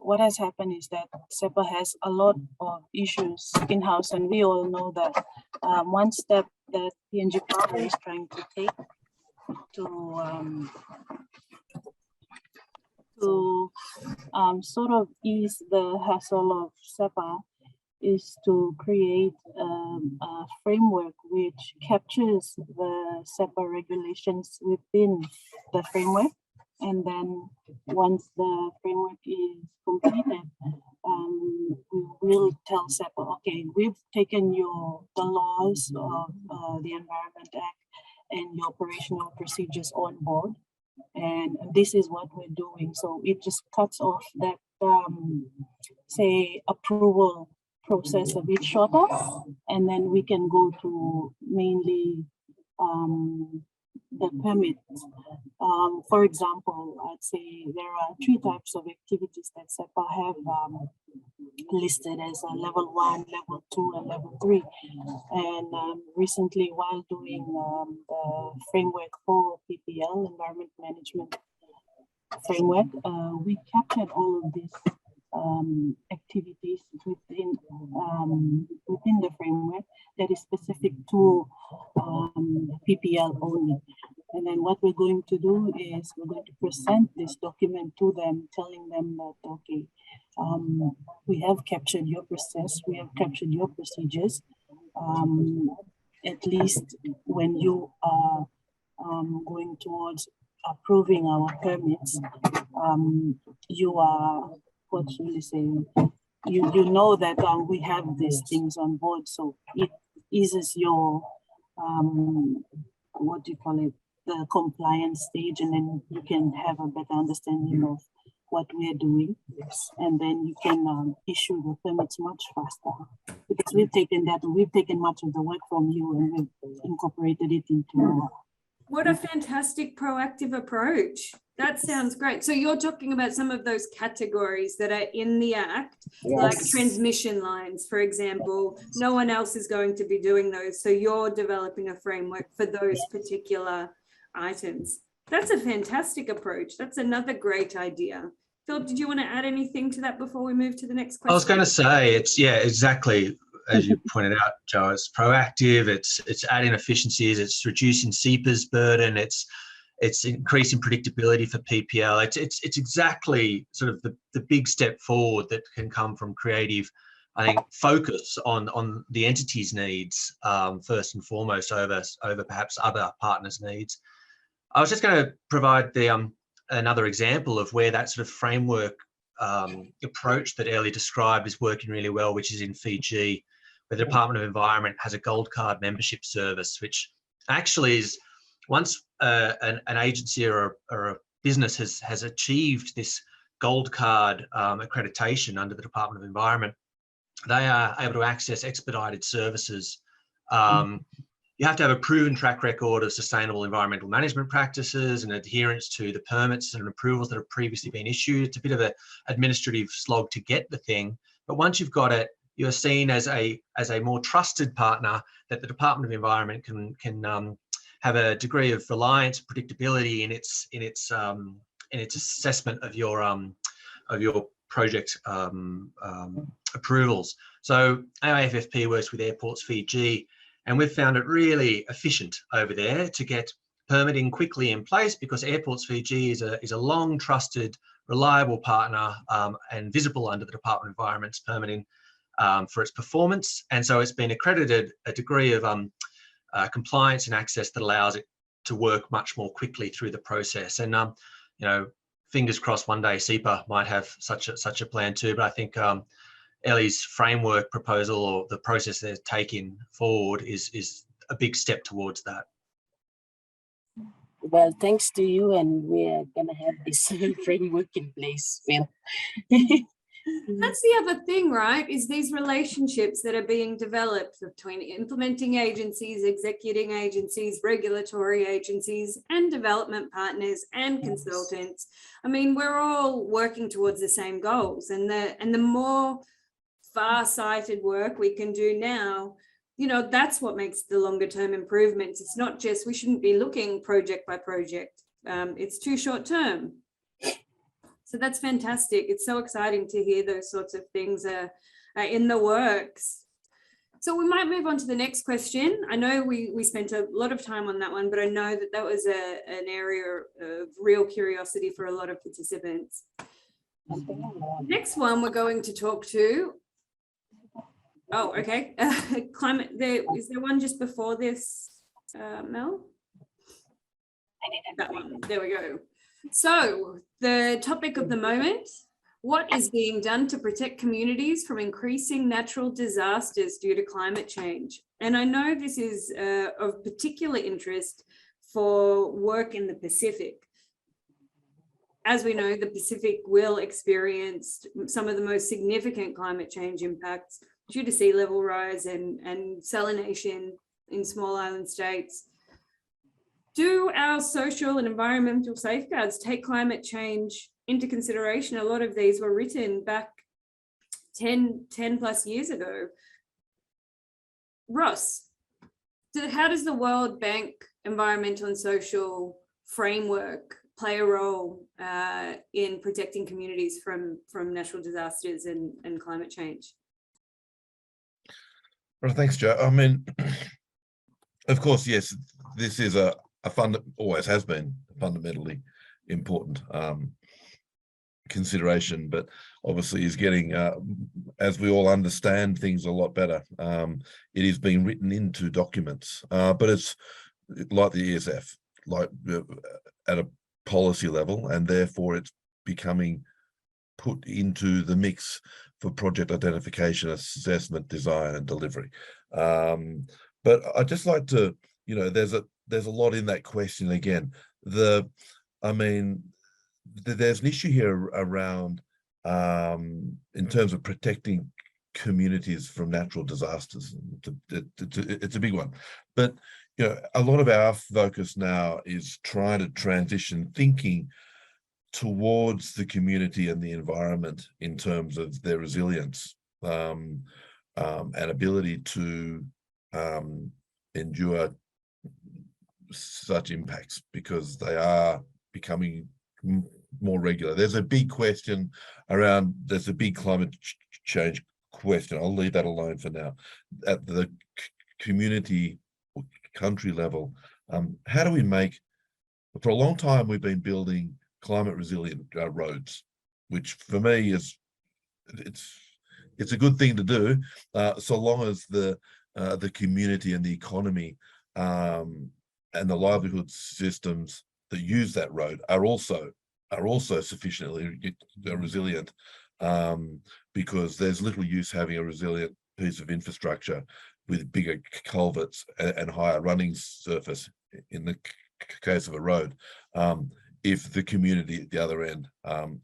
What has happened is that SEPA has a lot of issues in-house, and we all know that one step that PNG Power is trying to take to sort of ease the hassle of SEPA is to create a framework which captures the SEPA regulations within the framework. And then once the framework is completed, we will tell SEPA, okay, we've taken the laws of the Environment Act and your operational procedures on board. And this is what we're doing. So it just cuts off that, say, approval process a bit shorter, and then we can go to mainly the permits. For example, I'd say there are 3 types of activities that SEPA have listed as a level 1, level 2, and level 3. And recently, while doing the framework for PPL, Environment Management Framework, we captured all of these activities within the framework that is specific to PPL only. And then what we're going to do is we're going to present this document to them, telling them that, okay, we have captured your process, we have captured your procedures. At least when you are going towards approving our permits, you are, what should we say, you know that we have these things on board, so it eases your, what do you call it, the compliance stage, and then you can have a better understanding of what we're doing. Yes. And then you can issue the permits much faster, because we've taken much of the work from you and we've incorporated it into our. What a fantastic proactive approach. That sounds great. So you're talking about some of those categories that are in the Act, yes, like transmission lines, for example. No one else is going to be doing those. So you're developing a framework for those particular items. That's a fantastic approach. That's another great idea. Philip, did you want to add anything to that before we move to the next question? I was going to say, it's, yeah, exactly. As you pointed out, Joe, it's proactive, it's adding efficiencies, it's reducing SEPA's burden, it's increasing predictability for PPL. It's exactly sort of the big step forward that can come from creative, I think, focus on the entity's needs first and foremost over perhaps other partners' needs. I was just going to provide another example of where that sort of framework approach that Ellie described is working really well, which is in Fiji, where the Department of Environment has a gold card membership service, which actually is, once an agency or a business has achieved this gold card accreditation under the Department of Environment, they are able to access expedited services. You have to have a proven track record of sustainable environmental management practices and adherence to the permits and approvals that have previously been issued. It's a bit of an administrative slog to get the thing, but once you've got it, you're seen as a more trusted partner, that the Department of Environment can have a degree of reliance, predictability in its assessment of your project approvals. So AIFFP works with Airports Fiji, and we've found it really efficient over there to get permitting quickly in place, because Airports Fiji is a long trusted, reliable partner and visible under the Department of Environment's permitting for its performance. And so it's been accredited a degree of compliance and access that allows it to work much more quickly through the process. And you know, fingers crossed one day SEPA might have such a plan too. But I think Ellie's framework proposal, or the process they're taking forward, is a big step towards that. Well, thanks to you, and we're gonna have this framework in place, Phil. That's the other thing, right? Is these relationships that are being developed between implementing agencies, executing agencies, regulatory agencies, and development partners and consultants. I mean, we're all working towards the same goals, and the more far-sighted work we can do now, you know, that's what makes the longer term improvements. It's not just, we shouldn't be looking project by project. It's too short term. So that's fantastic. It's so exciting to hear those sorts of things are in the works. So we might move on to the next question. I know we spent a lot of time on that one, but I know that was an area of real curiosity for a lot of participants. Next one we're going to talk to. Oh, okay. Climate. Is there one just before this, Mel? That one. There we go. So the topic of the moment: what is being done to protect communities from increasing natural disasters due to climate change? And I know this is of particular interest for work in the Pacific. As we know, the Pacific will experience some of the most significant climate change impacts due to sea level rise and salination in small island states. Do our social and environmental safeguards take climate change into consideration? A lot of these were written back 10 plus years ago. Ross, how does the World Bank environmental and social framework play a role in protecting communities from natural disasters and climate change? Well, thanks, Joe. I mean, of course, yes, this is always has been a fundamentally important consideration, but obviously is getting, as we all understand things a lot better. It is being written into documents, but it's like the ESF, like at a policy level, and therefore it's becoming put into the mix for project identification, assessment, design, and delivery. But I'd just like to, you know, there's a lot in that question again. There's an issue here around in terms of protecting communities from natural disasters. It's a big one, but you know, a lot of our focus now is trying to transition thinking towards the community and the environment in terms of their resilience and ability to endure such impacts, because they are becoming more regular. There's a big question around, there's a big climate change question. I'll leave that alone for now. At the community or country level, how do we make, for a long time we've been building climate resilient roads, which for me is, it's a good thing to do, so long as the community and the economy and the livelihood systems that use that road are also sufficiently resilient, because there's little use having a resilient piece of infrastructure with bigger culverts and higher running surface in the case of a road, if the community at the other end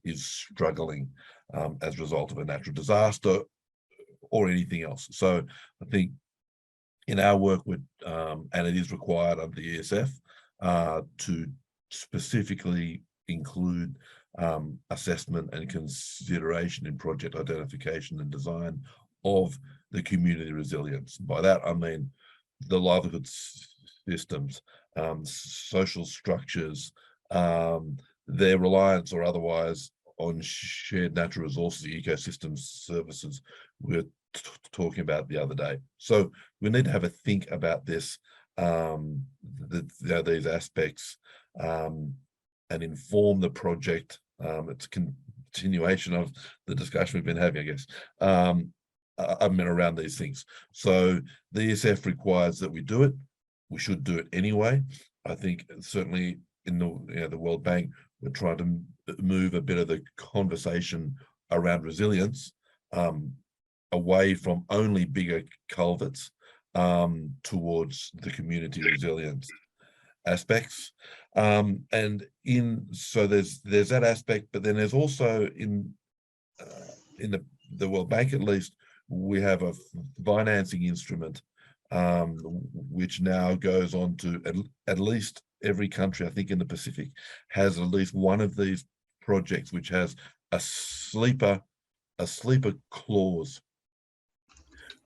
is struggling as a result of a natural disaster or anything else. So I think in our work with, and it is required under the ESF, to specifically include assessment and consideration in project identification and design of the community resilience. By that, I mean the livelihood systems, social structures, their reliance or otherwise on shared natural resources, ecosystem services we were talking about the other day. So we need to have a think about this, these aspects, and inform the project. It's a continuation of the discussion we've been having, I guess, around these things. So the ESF requires that we do it. We should do it anyway. I think certainly in the World Bank, we're trying to move a bit of the conversation around resilience away from only bigger culverts towards the community resilience aspects. So there's that aspect, but then there's also in the World Bank, at least, we have a financing instrument which now goes on to at least every country, I think in the Pacific, has at least one of these projects which has a sleeper clause,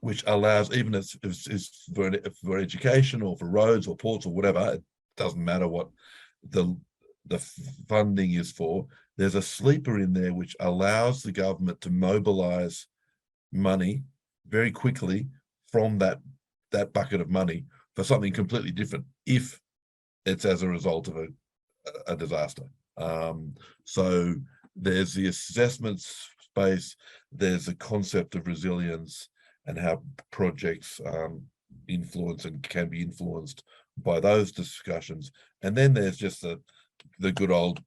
which allows, even if it's for education or for roads or ports or whatever, it doesn't matter what the funding is for, there's a sleeper in there which allows the government to mobilize money very quickly from that bucket of money for something completely different if it's as a result of a disaster. So there's the assessment space, there's the concept of resilience and how projects influence and can be influenced by those discussions. And then there's just the good old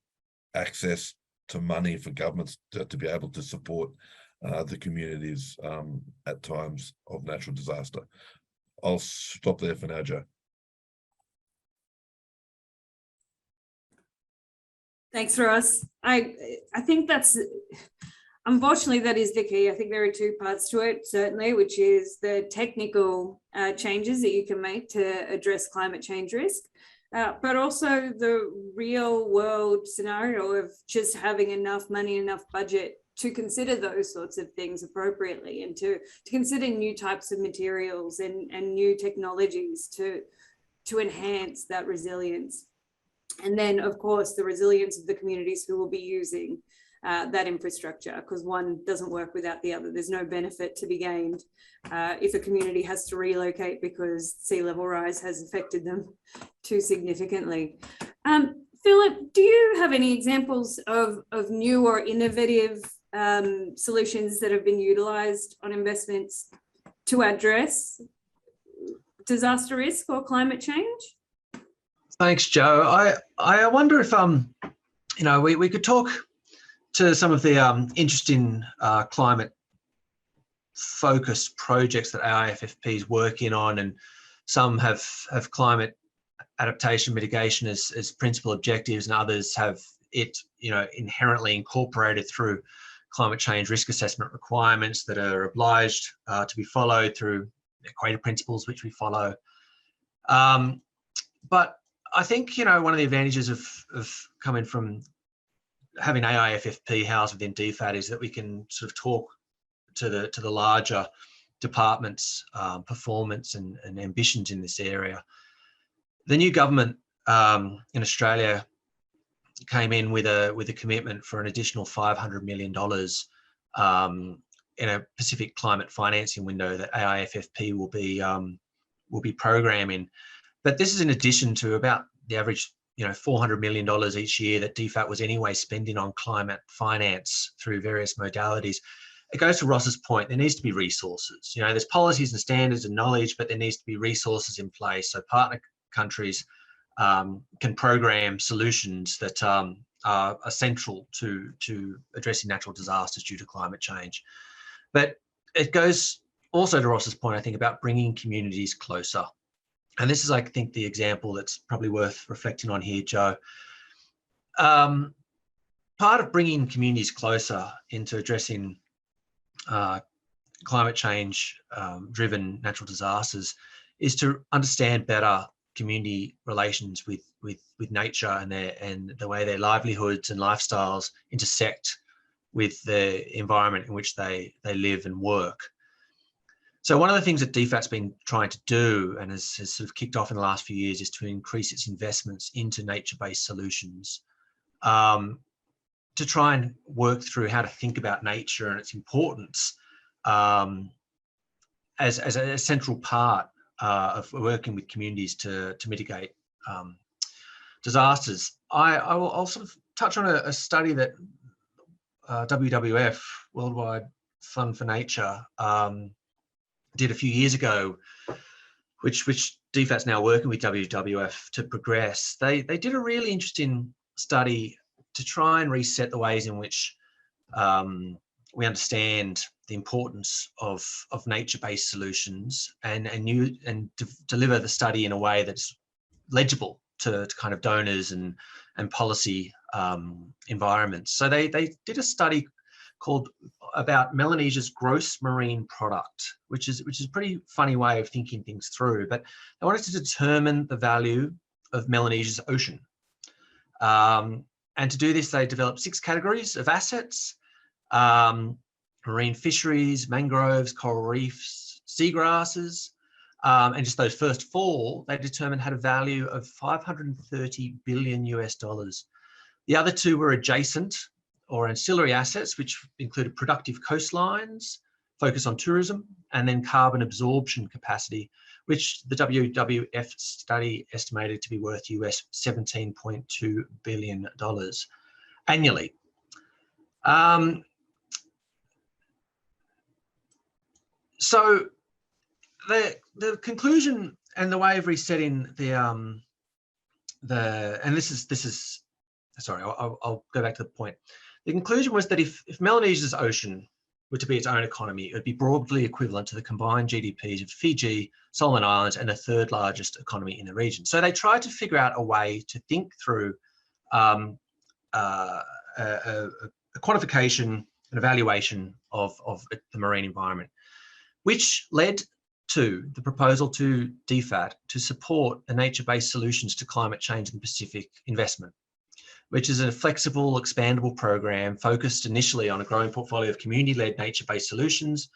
access to money for governments to be able to support the communities at times of natural disaster. I'll stop there for now, Joe. Thanks, Ross. I think that's, unfortunately, that is the key. I think there are two parts to it, certainly, which is the technical changes that you can make to address climate change risk, but also the real world scenario of just having enough money, enough budget to consider those sorts of things appropriately, and to consider new types of materials and new technologies to enhance that resilience. And then, of course, the resilience of the communities who will be using that infrastructure, because one doesn't work without the other. There's no benefit to be gained if a community has to relocate because sea level rise has affected them too significantly. Philip, do you have any examples of new or innovative solutions that have been utilised on investments to address disaster risk or climate change? Thanks, Joe. I wonder if we could talk to some of the interesting climate focused projects that AIFFP is working on, and some have climate adaptation mitigation as principal objectives, and others have it inherently incorporated through climate change risk assessment requirements that are obliged to be followed through equator principles, which we follow. But I think one of the advantages of coming from having AIFFP housed within DFAT is that we can sort of talk to the larger departments' performance and ambitions in this area. The new government in Australia came in with a commitment for an additional $500 million in a Pacific climate financing window that AIFFP will be programming. But this is in addition to about the average, $400 million each year that DFAT was anyway spending on climate finance through various modalities. It goes to Ross's point, there needs to be resources. There's policies and standards and knowledge, but there needs to be resources in place so partner countries can program solutions that are essential to addressing natural disasters due to climate change. But it goes also to Ross's point, I think, about bringing communities closer. And this is, I think, the example that's probably worth reflecting on here, Joe. Part of bringing communities closer into addressing climate change driven natural disasters is to understand better community relations with nature and the way their livelihoods and lifestyles intersect with the environment in which they live and work. So one of the things that DFAT's been trying to do and has sort of kicked off in the last few years is to increase its investments into nature-based solutions, to try and work through how to think about nature and its importance as a central part of working with communities to mitigate disasters. I'll sort of touch on a study that WWF, Worldwide Fund for Nature, did a few years ago, which DFAT's now working with WWF to progress. They did a really interesting study to try and reset the ways in which we understand the importance of nature-based solutions and deliver the study in a way that's legible to kind of donors and policy environments. So they did a study called about Melanesia's gross marine product, which is a pretty funny way of thinking things through. But they wanted to determine the value of Melanesia's ocean. And to do this, they developed 6 categories of assets: marine fisheries, mangroves, coral reefs, seagrasses. And just those first 4, they determined had a value of $530 billion. The other 2 were adjacent or ancillary assets, which included productive coastlines, focus on tourism, and then carbon absorption capacity, which the WWF study estimated to be worth US $17.2 billion annually. So the conclusion and the way of resetting and this is sorry, I'll go back to the point. The conclusion was that if Melanesia's ocean were to be its own economy, it would be broadly equivalent to the combined GDPs of Fiji, Solomon Islands, and the 3rd largest economy in the region. So they tried to figure out a way to think through a quantification and evaluation of the marine environment, which led to the proposal to DFAT to support a nature-based solutions to climate change in the Pacific investment, which is a flexible, expandable program focused initially on a growing portfolio of community-led nature-based solutions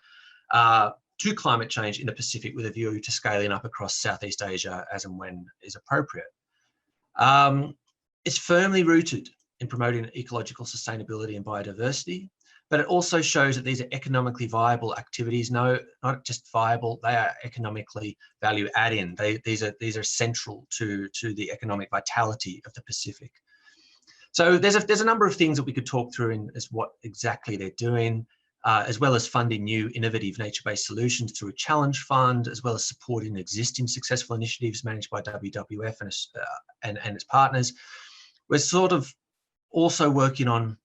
to climate change in the Pacific, with a view to scaling up across Southeast Asia as and when is appropriate. It's firmly rooted in promoting ecological sustainability and biodiversity, but it also shows that these are economically viable activities. No, not just viable, they are economically value-adding. These are central to the economic vitality of the Pacific. So there's a number of things that we could talk through as what exactly they're doing, as well as funding new innovative nature-based solutions through a challenge fund, as well as supporting existing successful initiatives managed by WWF and its partners. We're sort of also working on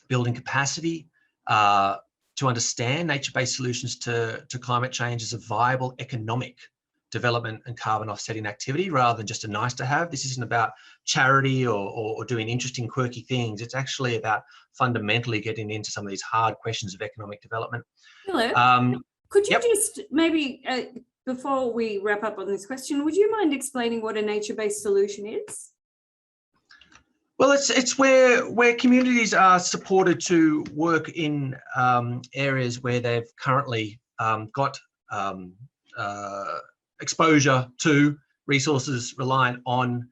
building capacity to understand nature-based solutions to climate change as a viable economic development and carbon offsetting activity, rather than just a nice to have. This isn't about charity or doing interesting, quirky things. It's actually about fundamentally getting into some of these hard questions of economic development. Hello. Could you Yep. just maybe, before we wrap up on this question, would you mind explaining what a nature-based solution is? Well, it's where communities are supported to work in areas where they've currently got exposure to resources reliant on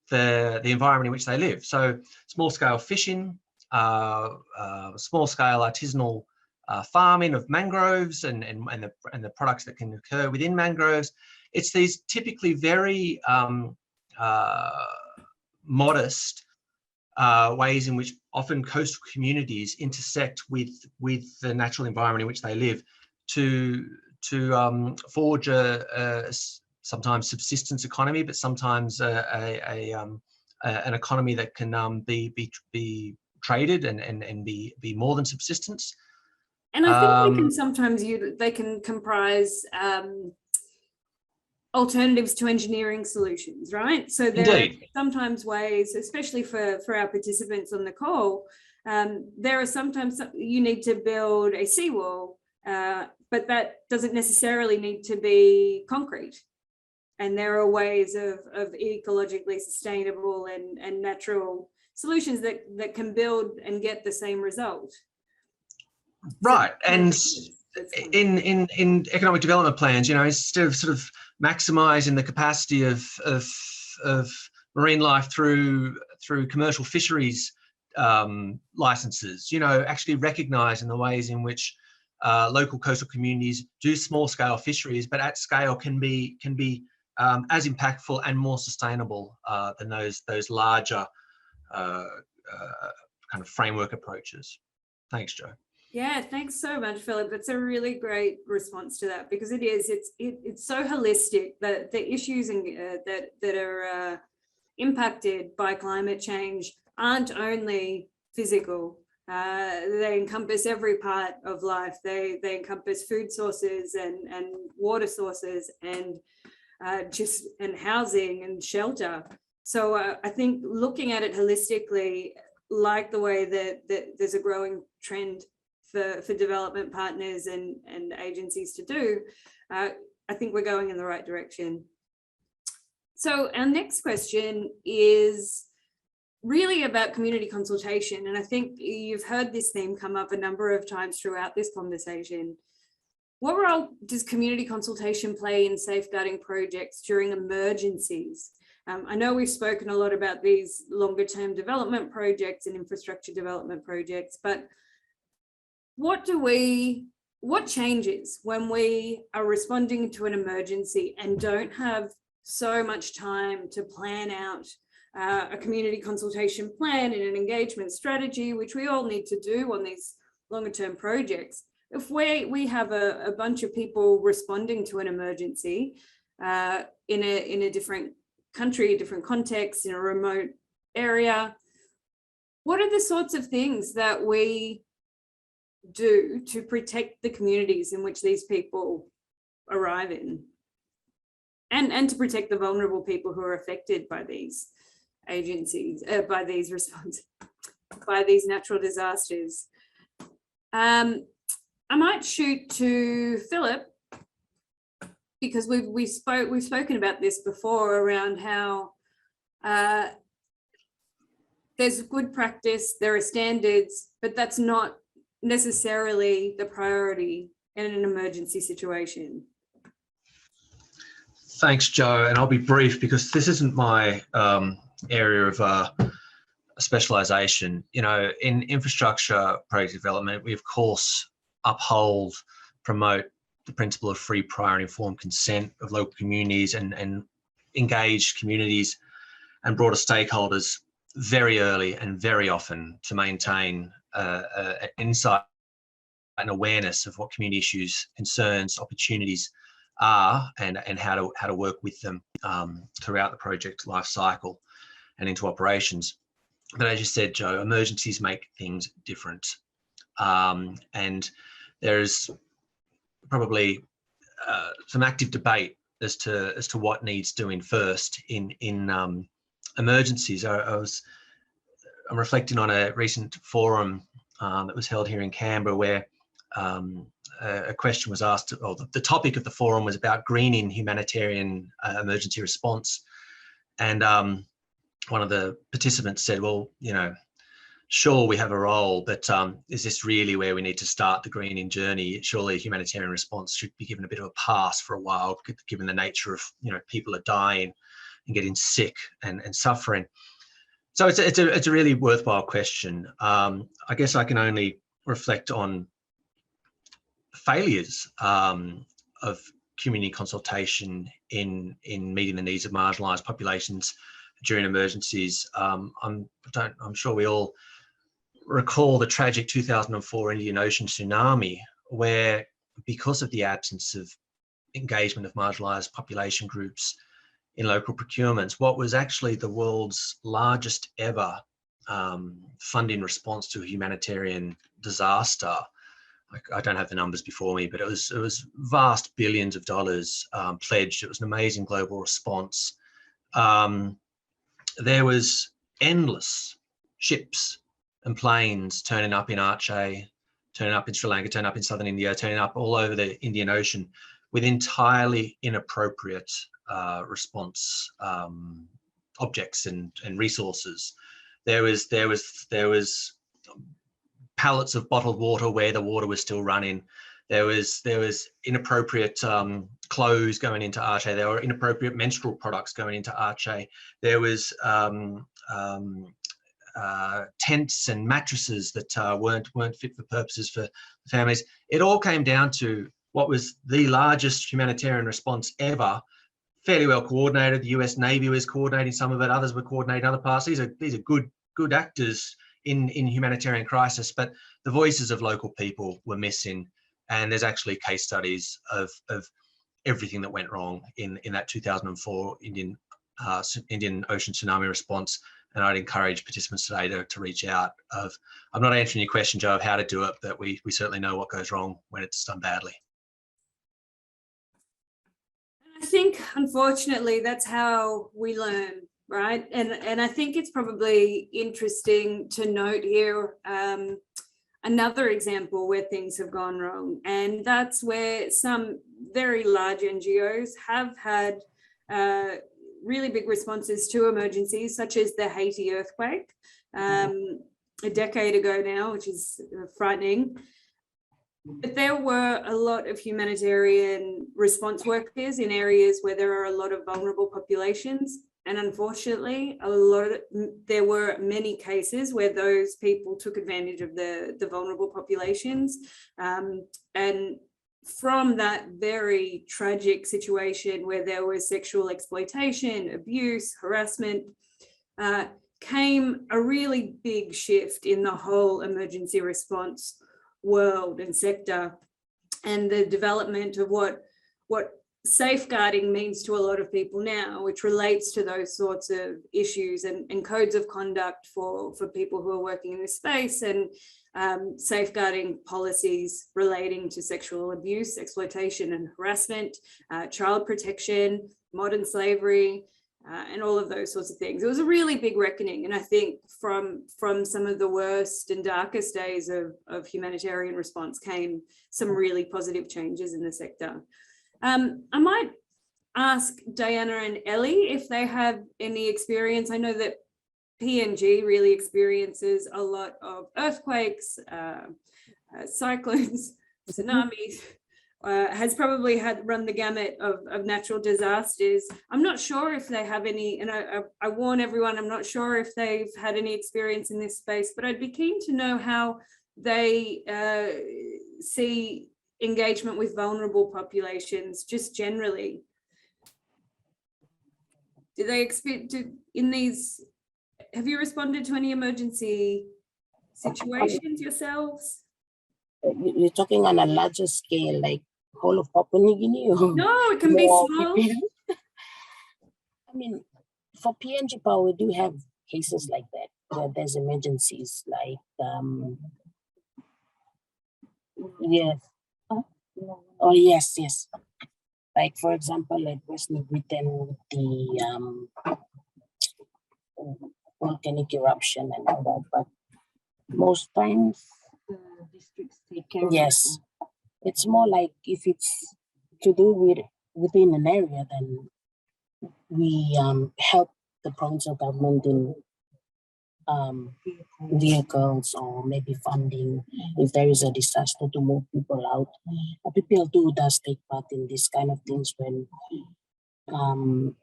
the environment in which they live. So small-scale fishing, small-scale artisanal farming of mangroves and the products that can occur within mangroves. It's these typically very modest ways in which often coastal communities intersect with the natural environment in which they live to forge a sometimes subsistence economy, but sometimes an economy that can be traded and be more than subsistence. And I think we can sometimes they can comprise alternatives to engineering solutions, right? So there Indeed. are sometimes ways, especially for our participants on the call, there are sometimes you need to build a seawall, but that doesn't necessarily need to be concrete. And there are ways of ecologically sustainable and natural solutions that can build and get the same result. Right, and in economic development plans, you know, instead of sort of maximising the capacity of marine life through commercial fisheries licenses, you know, actually recognising the ways in which local coastal communities do small scale fisheries, but at scale can be as impactful and more sustainable than those larger kind of framework approaches. Thanks, Joe. Yeah, thanks so much, Philip. That's a really great response to that, because it's so holistic that the issues that are impacted by climate change aren't only physical. They encompass every part of life. They encompass food sources and water sources and housing and shelter. So I think looking at it holistically, like the way that there's a growing trend for development partners and agencies to do, I think we're going in the right direction. So our next question is really about community consultation. And I think you've heard this theme come up a number of times throughout this conversation. What role does community consultation play in safeguarding projects during emergencies? I know we've spoken a lot about these longer term development projects and infrastructure development projects, but what changes when we are responding to an emergency and don't have so much time to plan out a community consultation plan and an engagement strategy, which we all need to do on these longer term projects? If we have a bunch of people responding to an emergency in a different country, a different context, in a remote area, what are the sorts of things that we do to protect the communities in which these people arrive in, and to protect the vulnerable people who are affected by these agencies, by these natural disasters? I might shoot to Philip, because we've spoken about this before around how there's good practice, there are standards, but that's not necessarily the priority in an emergency situation. Thanks, Joe, and I'll be brief because this isn't my area of specialisation. You know, in infrastructure project development, we of course uphold, promote the principle of free, prior and informed consent of local communities and engage communities and broader stakeholders very early and very often to maintain insight and awareness of what community issues, concerns, opportunities are, and how to work with them throughout the project life cycle and into operations. But as you said, Joe, emergencies make things different, and there's probably some active debate as to what needs doing first in emergencies. I'm reflecting on a recent forum that was held here in Canberra, where a question was asked, or the topic of the forum was about greening humanitarian emergency response. And one of the participants said, well, you know, sure, we have a role, but is this really where we need to start the greening journey? Surely humanitarian response should be given a bit of a pass for a while, given the nature of, you know, people are dying and getting sick and suffering. So it's a really worthwhile question. I guess I can only reflect on failures of community consultation in meeting the needs of marginalised populations during emergencies. I'm sure we all recall the tragic 2004 Indian Ocean tsunami, where because of the absence of engagement of marginalised population groups in local procurements, what was actually the world's largest ever funding response to a humanitarian disaster. I don't have the numbers before me, but it was vast billions of dollars pledged. It was an amazing global response. There was endless ships and planes turning up in Aceh, turning up in Sri Lanka, turning up in southern India, turning up all over the Indian Ocean with entirely inappropriate response objects and resources. There was pallets of bottled water where the water was still running. There was inappropriate clothes going into Arche. There were inappropriate menstrual products going into Arche. There was tents and mattresses that weren't fit for purposes for families. It all came down to what was the largest humanitarian response ever, fairly well coordinated. The US Navy was coordinating some of it, others were coordinating other parts. These are good actors in humanitarian crisis, but the voices of local people were missing. And there's actually case studies of everything that went wrong in that 2004 Indian Ocean tsunami response. And I'd encourage participants today to reach out. I'm not answering your question, Joe, of how to do it, but we certainly know what goes wrong when it's done badly. I think, unfortunately, that's how we learn, right? And I think it's probably interesting to note here another example where things have gone wrong, and that's where some very large NGOs have had really big responses to emergencies, such as the Haiti earthquake a decade ago now, which is frightening. But there were a lot of humanitarian response workers in areas where there are a lot of vulnerable populations. And unfortunately, there were many cases where those people took advantage of the vulnerable populations. And from that very tragic situation where there was sexual exploitation, abuse, harassment, came a really big shift in the whole emergency response world and sector, and the development of what safeguarding means to a lot of people now, which relates to those sorts of issues and codes of conduct for people who are working in this space, and safeguarding policies relating to sexual abuse, exploitation and harassment, child protection, modern slavery, and all of those sorts of things. It was a really big reckoning. And I think from some of the worst and darkest days of humanitarian response came some really positive changes in the sector. I might ask Diana and Ellie if they have any experience. I know that PNG really experiences a lot of earthquakes, cyclones, tsunamis, has probably run the gamut of natural disasters. I'm not sure if they have any, and I warn everyone, I'm not sure if they've had any experience in this space, but I'd be keen to know how they see engagement with vulnerable populations just generally. Do they expect to, in these, have you responded to any emergency situations yourselves? You're talking on a larger scale, like whole of Papua New Guinea? No, it can be small. I mean, for PNG Power, we do have cases like that where there's emergencies, like yes. Oh yes. Like for example, at West New Britain with the volcanic eruption and all that, but most times The districts take care yes. of it. It's more like if it's to do with within an area, then we help the provincial government in vehicles or maybe funding if there is a disaster to move people out. People does take part in this kind of things when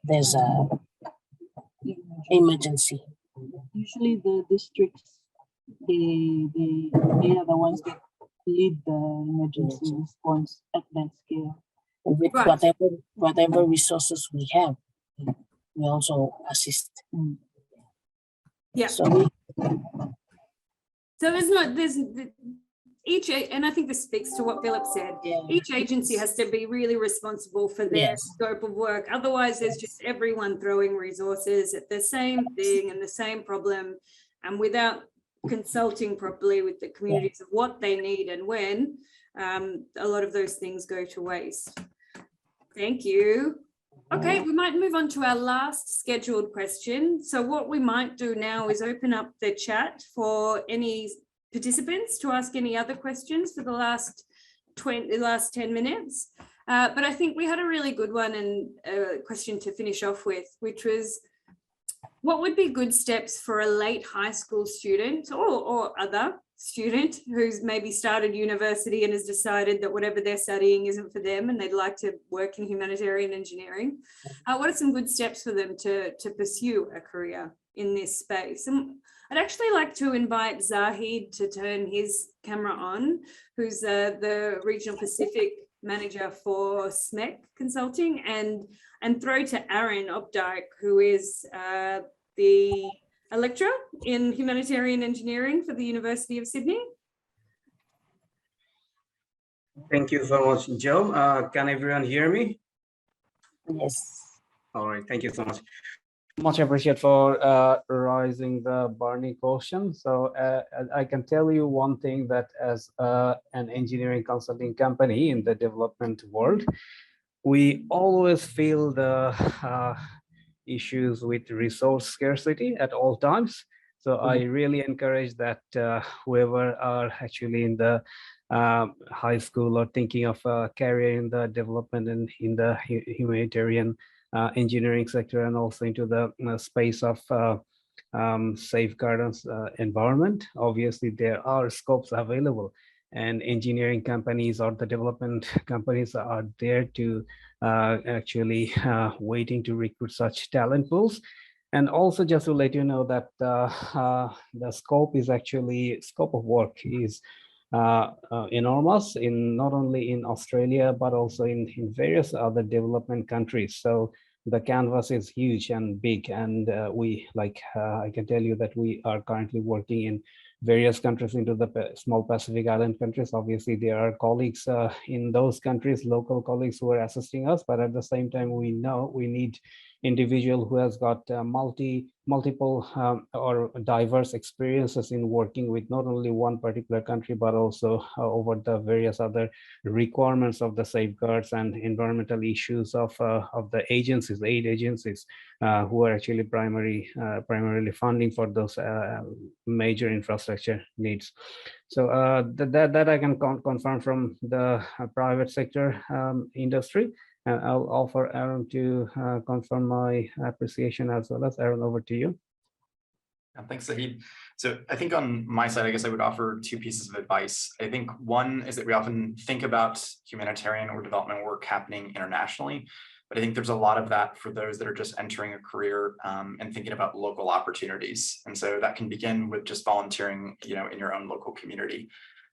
there's a emergency. Usually the districts, they are the ones that lead the emergency response at that scale. And with Right. whatever resources we have, we also assist. Yeah. So there's each, and I think this speaks to what Philip said, each agency has to be really responsible for their Yes. scope of work. Otherwise, there's just everyone throwing resources at the same thing and the same problem, and without consulting properly with the communities of what they need and when, a lot of those things go to waste. Thank you. Okay, we might move on to our last scheduled question. So what we might do now is open up the chat for any participants to ask any other questions for the last 10 minutes. But I think we had a really good one and a question to finish off with, which was, What would be good steps for a late high school student or other student who's maybe started university and has decided that whatever they're studying isn't for them and they'd like to work in humanitarian engineering? What are some good steps for them to pursue a career in this space? And I'd actually like to invite Zahid to turn his camera on, who's the Regional Pacific Manager for SMEC Consulting, and throw to Aaron Opdyke, who is a lecturer in Humanitarian Engineering for the University of Sydney. Thank you so much, Joe. Can everyone hear me? Yes. All right, thank you so much. Much appreciate for raising the burning question. So I can tell you one thing, that as an engineering consulting company in the development world, we always feel the issues with resource scarcity at all times. So I really encourage that whoever are actually in the high school or thinking of a career in the development and in the humanitarian engineering sector, and also into the space of safeguard environment. Obviously, there are scopes available, and engineering companies or the development companies are there to actually waiting to recruit such talent pools. And also, just to let you know that the scope of work is enormous, in not only in Australia but also in various other development countries. So the canvas is huge and big, and I can tell you that we are currently working in various countries into the small Pacific Island countries. Obviously, there are colleagues in those countries, local colleagues who are assisting us, but at the same time, we know we need individual who has got multiple or diverse experiences in working with not only one particular country, but also over the various other requirements of the safeguards and environmental issues of the agencies, aid agencies, who are actually primarily funding for those major infrastructure needs. So that I can confirm from the private sector industry. And I'll offer Aaron to confirm my appreciation as well. As Aaron, over to you. Thanks, Zahid. So I think on my side, I guess I would offer two pieces of advice. I think one is that we often think about humanitarian or development work happening internationally, but I think there's a lot of that for those that are just entering a career and thinking about local opportunities. And so that can begin with just volunteering, in your own local community.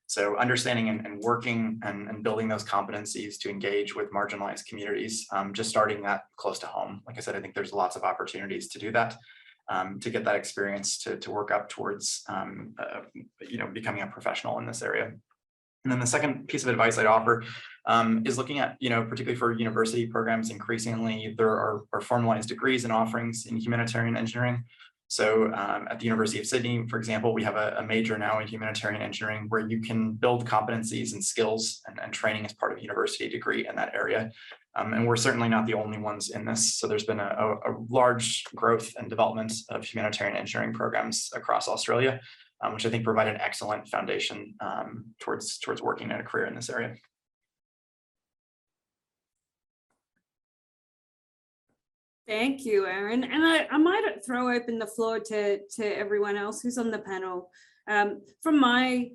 So understanding and working and building those competencies to engage with marginalized communities, just starting that close to home. Like I said, I think there's lots of opportunities to do that, to get that experience to work up towards, becoming a professional in this area. And then the second piece of advice I'd offer is looking at, particularly for university programs, increasingly there are formalized degrees and offerings in humanitarian engineering. So at the University of Sydney, for example, we have a major now in humanitarian engineering where you can build competencies and skills and training as part of a university degree in that area. And we're certainly not the only ones in this. So there's been a large growth and development of humanitarian engineering programs across Australia, which I think provide an excellent foundation towards working in a career in this area. Thank you, Aaron. And I might throw open the floor to everyone else who's on the panel. From my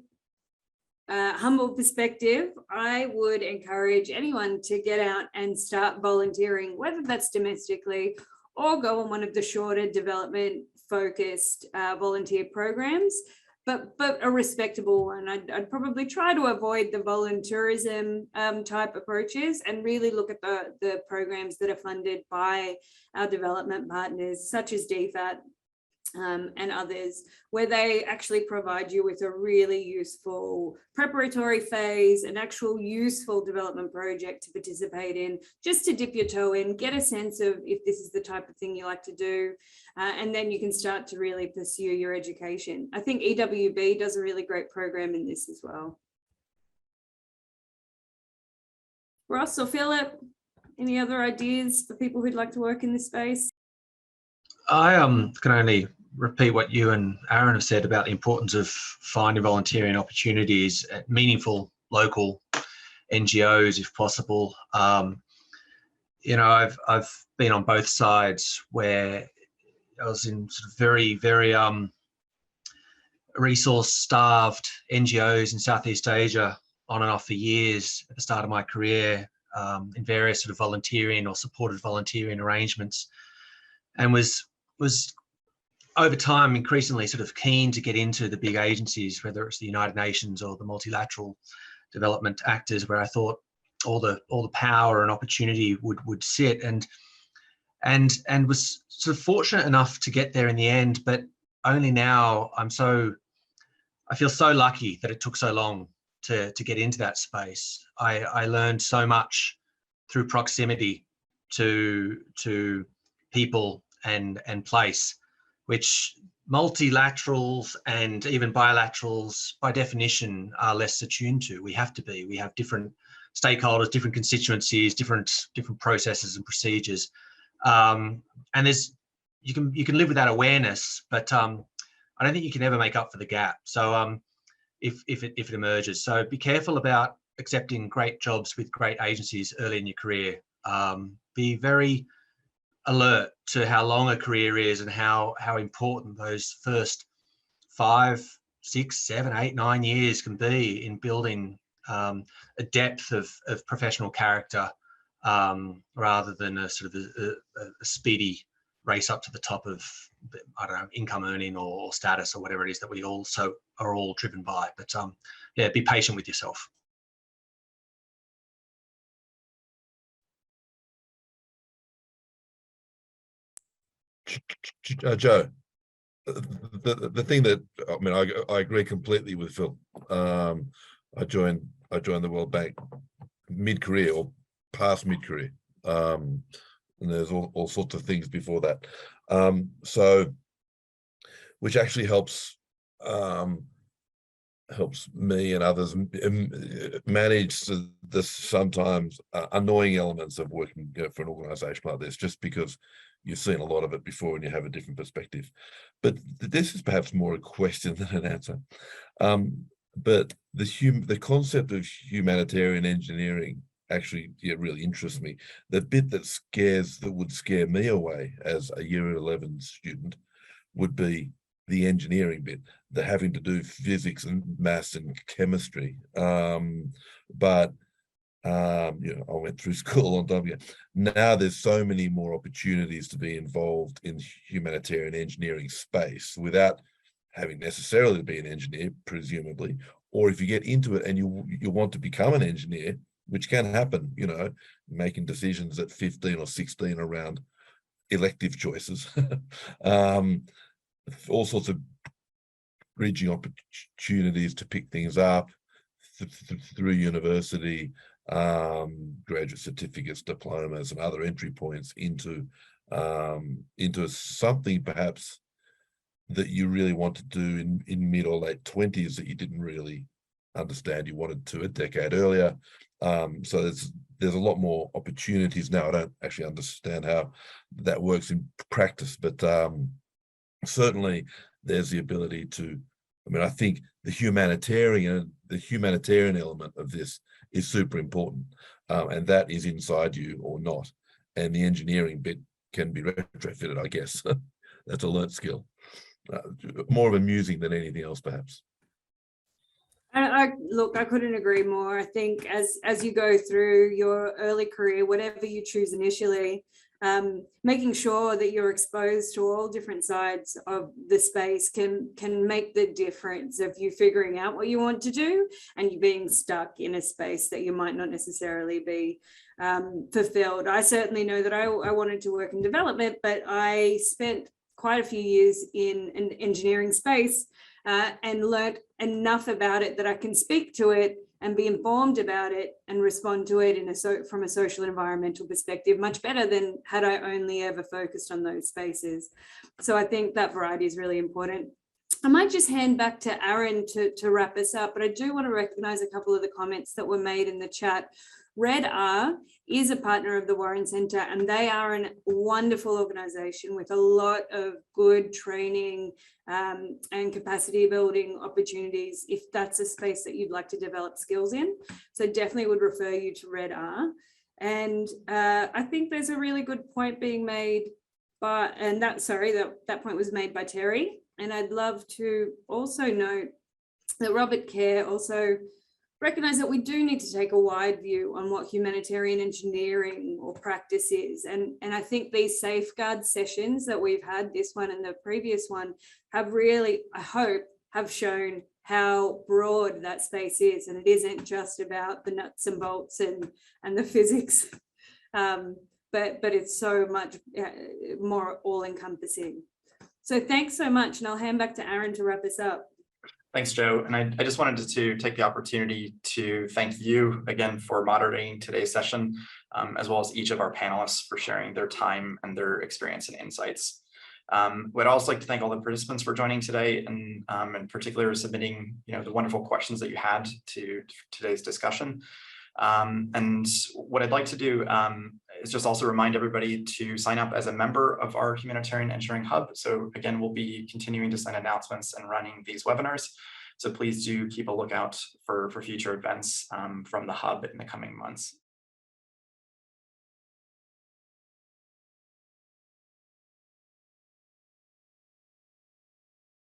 humble perspective, I would encourage anyone to get out and start volunteering, whether that's domestically or go on one of the shorter development focused volunteer programs, but a respectable one. I'd probably try to avoid the volunteerism type approaches and really look at the programs that are funded by our development partners, such as DFAT and others, where they actually provide you with a really useful preparatory phase, an actual useful development project to participate in, just to dip your toe in, get a sense of if this is the type of thing you like to do, and then you can start to really pursue your education. I think EWB does a really great program in this as well. Ross or Philip, any other ideas for people who'd like to work in this space? I can only repeat what you and Aaron have said about the importance of finding volunteering opportunities at meaningful local NGOs, if possible. I've been on both sides where I was in sort of very, very resource-starved NGOs in Southeast Asia on and off for years at the start of my career, in various sort of volunteering or supported volunteering arrangements, and was over time increasingly sort of keen to get into the big agencies, whether it's the United Nations or the multilateral development actors, where I thought all the power and opportunity would sit, and was sort of fortunate enough to get there in the end. But only now I feel so lucky that it took so long to get into that space. I learned so much through proximity to people and place, which multilaterals and even bilaterals by definition are less attuned to. We have to be. We have different stakeholders, different constituencies, different processes and procedures. And you can live with that awareness, but I don't think you can ever make up for the gap. So if it emerges, so be careful about accepting great jobs with great agencies early in your career. Be very alert to how long a career is and how important those first 5, 6, 7, 8, 9 years can be in building a depth of professional character, rather than a sort of a speedy race up to the top of, I don't know, income earning or status or whatever it is that we also are all driven by. But yeah, be patient with yourself. Joe, the thing that, I mean, I agree completely with Phil. I joined the World Bank mid-career or past mid-career, and there's all sorts of things before that, so which actually helps me and others manage the sometimes annoying elements of working for an organization like this, just because you've seen a lot of it before and you have a different perspective. But this is perhaps more a question than an answer. But the concept of humanitarian engineering actually, yeah, really interests me. The bit that would scare me away as a year 11 student would be the engineering bit, the having to do physics and maths and chemistry. But you know, I went through school on W. Now there's so many more opportunities to be involved in humanitarian engineering space without having necessarily to be an engineer, presumably, or if you get into it and you want to become an engineer, which can happen, you know, making decisions at 15 or 16 around elective choices. All sorts of bridging opportunities to pick things up through university, graduate certificates, diplomas, and other entry points into something perhaps that you really want to do in mid or late 20s that you didn't really understand you wanted to a decade earlier. So there's a lot more opportunities now. I don't actually understand how that works in practice, but certainly there's the ability to, I mean, I think the humanitarian element of this is super important, and that is inside you or not. And the engineering bit can be retrofitted, I guess. That's a learnt skill. More of amusing than anything else, perhaps. Look, I couldn't agree more. I think as you go through your early career, whatever you choose initially, making sure that you're exposed to all different sides of the space can make the difference of you figuring out what you want to do and you being stuck in a space that you might not necessarily be fulfilled. I certainly know that I wanted to work in development, but I spent quite a few years in an engineering space and learned enough about it that I can speak to it and be informed about it and respond to it from a social environmental perspective much better than had I only ever focused on those spaces. So I think that variety is really important. I might just hand back to Aaron to wrap us up, but I do want to recognize a couple of the comments that were made in the chat. Red R is a partner of the Warren Centre, and they are a wonderful organisation with a lot of good training and capacity building opportunities if that's a space that you'd like to develop skills in. So definitely would refer you to Red R. And I think there's a really good point being made and that point was made by Terry. And I'd love to also note that Robert Kerr also recognize that we do need to take a wide view on what humanitarian engineering or practice is. And I think these safeguard sessions that we've had, this one and the previous one, have really, I hope, have shown how broad that space is. And it isn't just about the nuts and bolts and the physics, but it's so much more all-encompassing. So thanks so much. And I'll hand back to Aaron to wrap us up. Thanks, Joe. And I just wanted to take the opportunity to thank you again for moderating today's session, as well as each of our panelists for sharing their time and their experience and insights. We'd also like to thank all the participants for joining today, and in particular submitting the wonderful questions that you had to today's discussion. And what I'd like to do is just also remind everybody to sign up as a member of our Humanitarian Engineering Hub. So again, we'll be continuing to send announcements and running these webinars. So please do keep a lookout for future events from the Hub in the coming months.